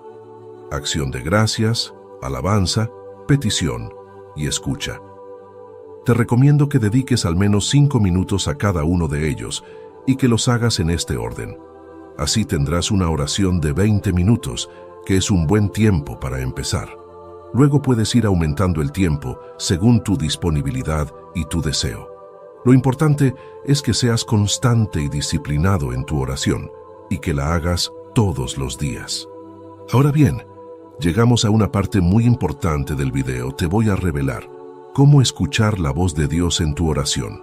acción de gracias, alabanza, petición y escucha. Te recomiendo que dediques al menos 5 minutos a cada uno de ellos y que los hagas en este orden. Así tendrás una oración de 20 minutos, que es un buen tiempo para empezar. Luego puedes ir aumentando el tiempo según tu disponibilidad y tu deseo. Lo importante es que seas constante y disciplinado en tu oración y que la hagas todos los días. Ahora bien, llegamos a una parte muy importante del video. Te voy a revelar cómo escuchar la voz de Dios en tu oración,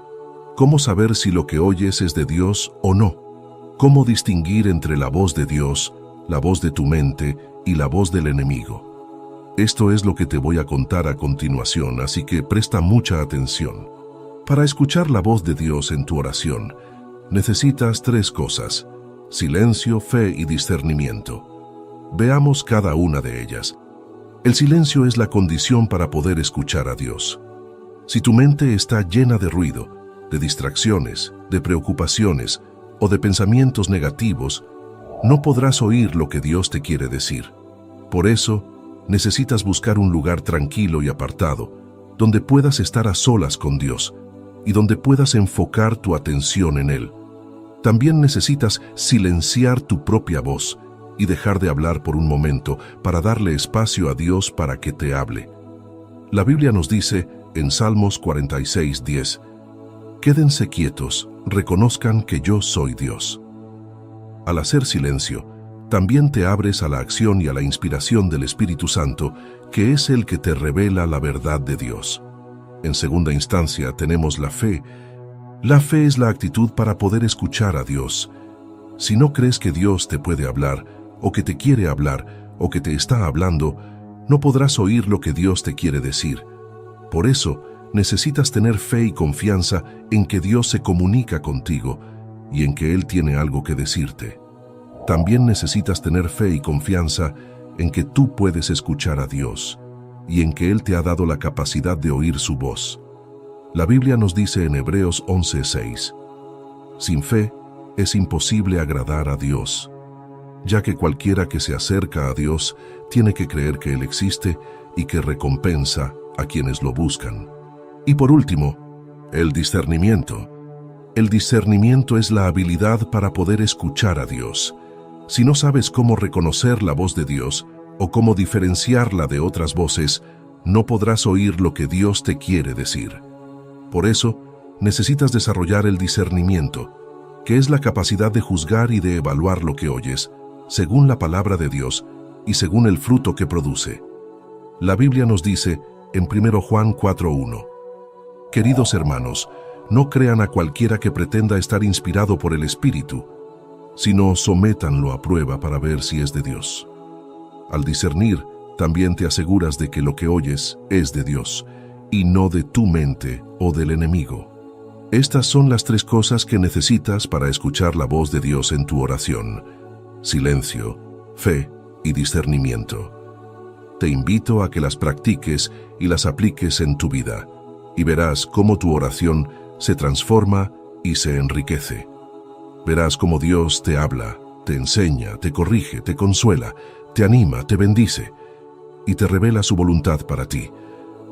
cómo saber si lo que oyes es de Dios o no, cómo distinguir entre la voz de Dios, la voz de tu mente y la voz del enemigo. Esto es lo que te voy a contar a continuación, así que presta mucha atención. Para escuchar la voz de Dios en tu oración, necesitas 3 cosas: silencio, fe y discernimiento. Veamos cada una de ellas. El silencio es la condición para poder escuchar a Dios. Si tu mente está llena de ruido, de distracciones, de preocupaciones o de pensamientos negativos, no podrás oír lo que Dios te quiere decir. Por eso, necesitas buscar un lugar tranquilo y apartado, donde puedas estar a solas con Dios y donde puedas enfocar tu atención en Él. También necesitas silenciar tu propia voz y dejar de hablar por un momento para darle espacio a Dios para que te hable. La Biblia nos dice en Salmos 46:10, «Quédense quietos, reconozcan que yo soy Dios». Al hacer silencio, también te abres a la acción y a la inspiración del Espíritu Santo, que es el que te revela la verdad de Dios. En segunda instancia tenemos la fe. La fe es la actitud para poder escuchar a Dios. Si no crees que Dios te puede hablar, o que te quiere hablar, o que te está hablando, no podrás oír lo que Dios te quiere decir. Por eso, necesitas tener fe y confianza en que Dios se comunica contigo y en que Él tiene algo que decirte. También necesitas tener fe y confianza en que tú puedes escuchar a Dios y en que Él te ha dado la capacidad de oír su voz. La Biblia nos dice en Hebreos 11:6, «Sin fe es imposible agradar a Dios, ya que cualquiera que se acerca a Dios tiene que creer que Él existe y que recompensa a quienes lo buscan». Y por último, el discernimiento. El discernimiento es la habilidad para poder escuchar a Dios. Si no sabes cómo reconocer la voz de Dios o cómo diferenciarla de otras voces, no podrás oír lo que Dios te quiere decir. Por eso, necesitas desarrollar el discernimiento, que es la capacidad de juzgar y de evaluar lo que oyes, según la palabra de Dios y según el fruto que produce. La Biblia nos dice en 1 Juan 4:1, «Queridos hermanos, no crean a cualquiera que pretenda estar inspirado por el Espíritu, sino sométanlo a prueba para ver si es de Dios». Al discernir, también te aseguras de que lo que oyes es de Dios, y no de tu mente o del enemigo. Estas son las 3 cosas que necesitas para escuchar la voz de Dios en tu oración: silencio, fe y discernimiento. Te invito a que las practiques y las apliques en tu vida, y verás cómo tu oración se transforma y se enriquece. Verás cómo Dios te habla, te enseña, te corrige, te consuela, te anima, te bendice y te revela su voluntad para ti.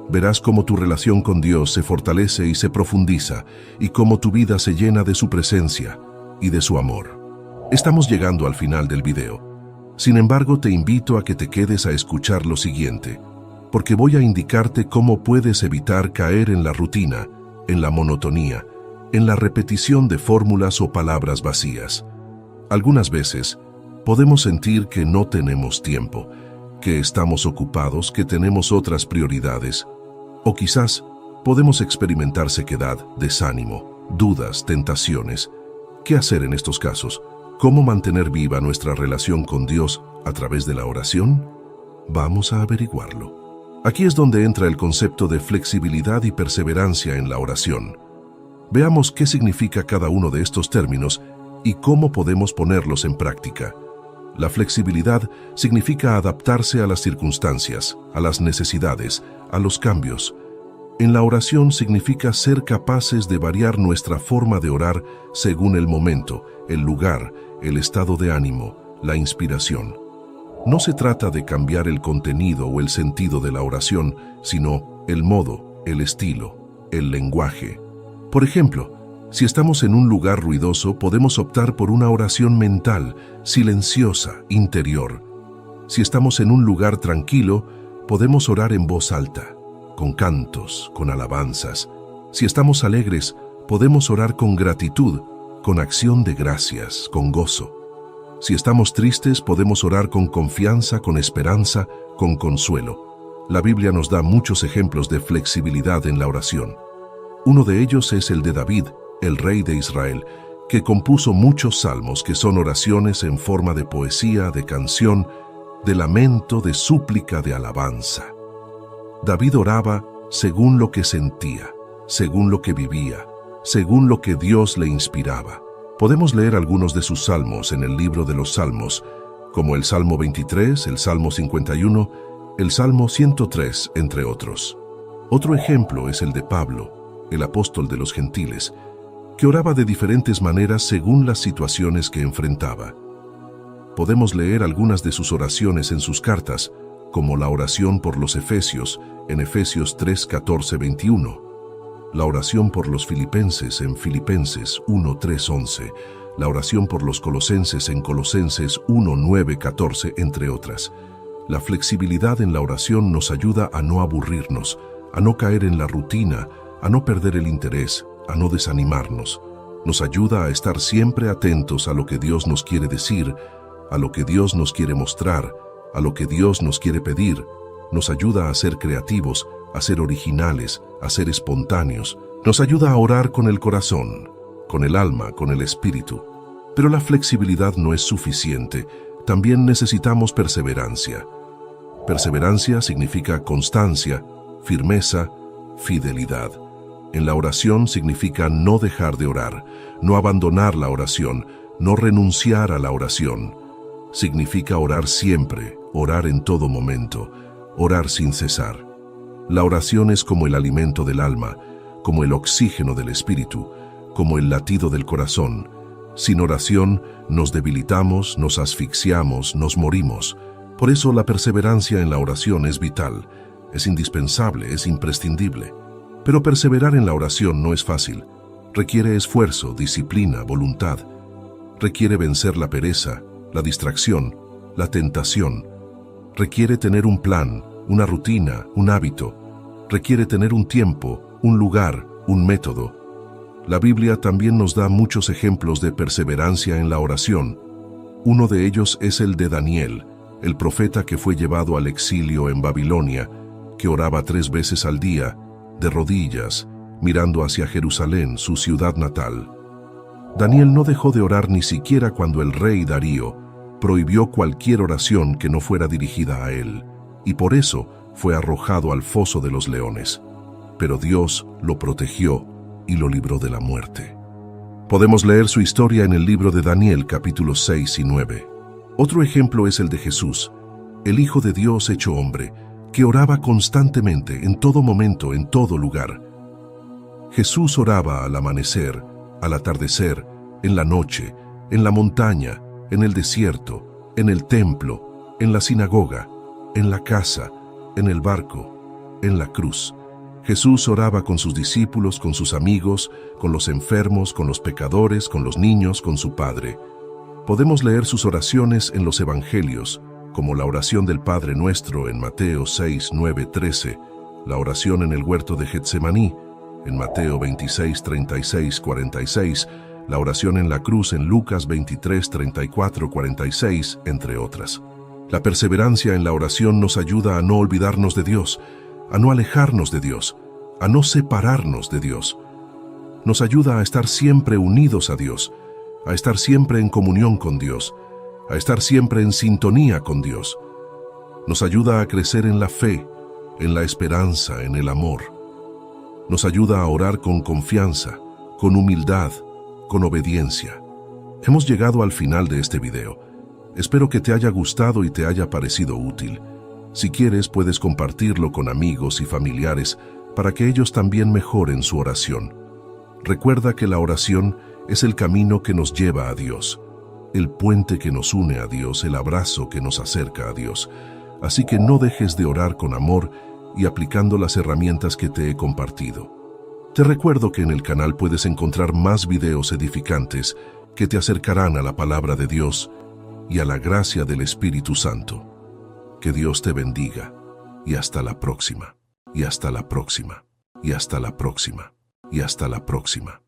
Verás cómo tu relación con Dios se fortalece y se profundiza, y cómo tu vida se llena de su presencia y de su amor. Estamos llegando al final del video. Sin embargo, te invito a que te quedes a escuchar lo siguiente, porque voy a indicarte cómo puedes evitar caer en la rutina, en la monotonía, en la repetición de fórmulas o palabras vacías. Algunas veces, podemos sentir que no tenemos tiempo, que estamos ocupados, que tenemos otras prioridades, o quizás podemos experimentar sequedad, desánimo, dudas, tentaciones. ¿Qué hacer en estos casos? ¿Cómo mantener viva nuestra relación con Dios a través de la oración? Vamos a averiguarlo. Aquí es donde entra el concepto de flexibilidad y perseverancia en la oración. Veamos qué significa cada uno de estos términos y cómo podemos ponerlos en práctica. La flexibilidad significa adaptarse a las circunstancias, a las necesidades, a los cambios. En la oración significa ser capaces de variar nuestra forma de orar según el momento, el lugar, el estado de ánimo, la inspiración. No se trata de cambiar el contenido o el sentido de la oración, sino el modo, el estilo, el lenguaje. Por ejemplo, si estamos en un lugar ruidoso, podemos optar por una oración mental, silenciosa, interior. Si estamos en un lugar tranquilo, podemos orar en voz alta, con cantos, con alabanzas. Si estamos alegres, podemos orar con gratitud, con acción de gracias, con gozo. Si estamos tristes, podemos orar con confianza, con esperanza, con consuelo. La Biblia nos da muchos ejemplos de flexibilidad en la oración. Uno de ellos es el de David, el rey de Israel, que compuso muchos salmos que son oraciones en forma de poesía, de canción, de lamento, de súplica, de alabanza. David oraba según lo que sentía, según lo que vivía, según lo que Dios le inspiraba. Podemos leer algunos de sus salmos en el libro de los Salmos, como el Salmo 23, el Salmo 51, el Salmo 103, entre otros. Otro ejemplo es el de Pablo, el apóstol de los gentiles, que oraba de diferentes maneras según las situaciones que enfrentaba. Podemos leer algunas de sus oraciones en sus cartas, como la oración por los Efesios, en Efesios 3, 14, 21, la oración por los Filipenses en Filipenses 1, 3, 11, la oración por los Colosenses en Colosenses 1, 9, 14, entre otras. La flexibilidad en la oración nos ayuda a no aburrirnos, a no caer en la rutina, a no perder el interés, a no desanimarnos. Nos ayuda a estar siempre atentos a lo que Dios nos quiere decir, a lo que Dios nos quiere mostrar, a lo que Dios nos quiere pedir. Nos ayuda a ser creativos, a ser originales, a ser espontáneos. Nos ayuda a orar con el corazón, con el alma, con el espíritu. Pero la flexibilidad no es suficiente. También necesitamos perseverancia. Perseverancia significa constancia, firmeza, fidelidad. En la oración significa no dejar de orar, no abandonar la oración, no renunciar a la oración. Significa orar siempre, orar en todo momento, orar sin cesar. La oración es como el alimento del alma, como el oxígeno del espíritu, como el latido del corazón. Sin oración nos debilitamos, nos asfixiamos, nos morimos. Por eso la perseverancia en la oración es vital, es indispensable, es imprescindible. Pero perseverar en la oración no es fácil. Requiere esfuerzo, disciplina, voluntad. Requiere vencer la pereza, la distracción, la tentación. Requiere tener un plan, una rutina, un hábito. Requiere tener un tiempo, un lugar, un método. La Biblia también nos da muchos ejemplos de perseverancia en la oración. Uno de ellos es el de Daniel, el profeta que fue llevado al exilio en Babilonia, que oraba 3 veces al día, de rodillas, mirando hacia Jerusalén, su ciudad natal. Daniel no dejó de orar ni siquiera cuando el rey Darío prohibió cualquier oración que no fuera dirigida a él, y por eso fue arrojado al foso de los leones. Pero Dios lo protegió y lo libró de la muerte. Podemos leer su historia en el libro de Daniel, capítulos 6 y 9. Otro ejemplo es el de Jesús, el Hijo de Dios hecho hombre, que oraba constantemente, en todo momento, en todo lugar. Jesús oraba al amanecer, al atardecer, en la noche, en la montaña, en el desierto, en el templo, en la sinagoga, en la casa, en el barco, en la cruz. Jesús oraba con sus discípulos, con sus amigos, con los enfermos, con los pecadores, con los niños, con su Padre. Podemos leer sus oraciones en los Evangelios, como la oración del Padre Nuestro en Mateo 6, 9, 13, la oración en el huerto de Getsemaní, en Mateo 26, 36, 46, la oración en la cruz en Lucas 23, 34, 46, entre otras. La perseverancia en la oración nos ayuda a no olvidarnos de Dios, a no alejarnos de Dios, a no separarnos de Dios. Nos ayuda a estar siempre unidos a Dios, a estar siempre en comunión con Dios, a estar siempre en sintonía con Dios. Nos ayuda a crecer en la fe, en la esperanza, en el amor. Nos ayuda a orar con confianza, con humildad, con obediencia. Hemos llegado al final de este video. Espero que te haya gustado y te haya parecido útil. Si quieres, puedes compartirlo con amigos y familiares para que ellos también mejoren su oración. Recuerda que la oración es el camino que nos lleva a Dios, el puente que nos une a Dios, el abrazo que nos acerca a Dios. Así que no dejes de orar con amor y aplicando las herramientas que te he compartido. Te recuerdo que en el canal puedes encontrar más videos edificantes que te acercarán a la palabra de Dios y a la gracia del Espíritu Santo. Que Dios te bendiga y hasta la próxima, y hasta la próxima, y hasta la próxima, y hasta la próxima.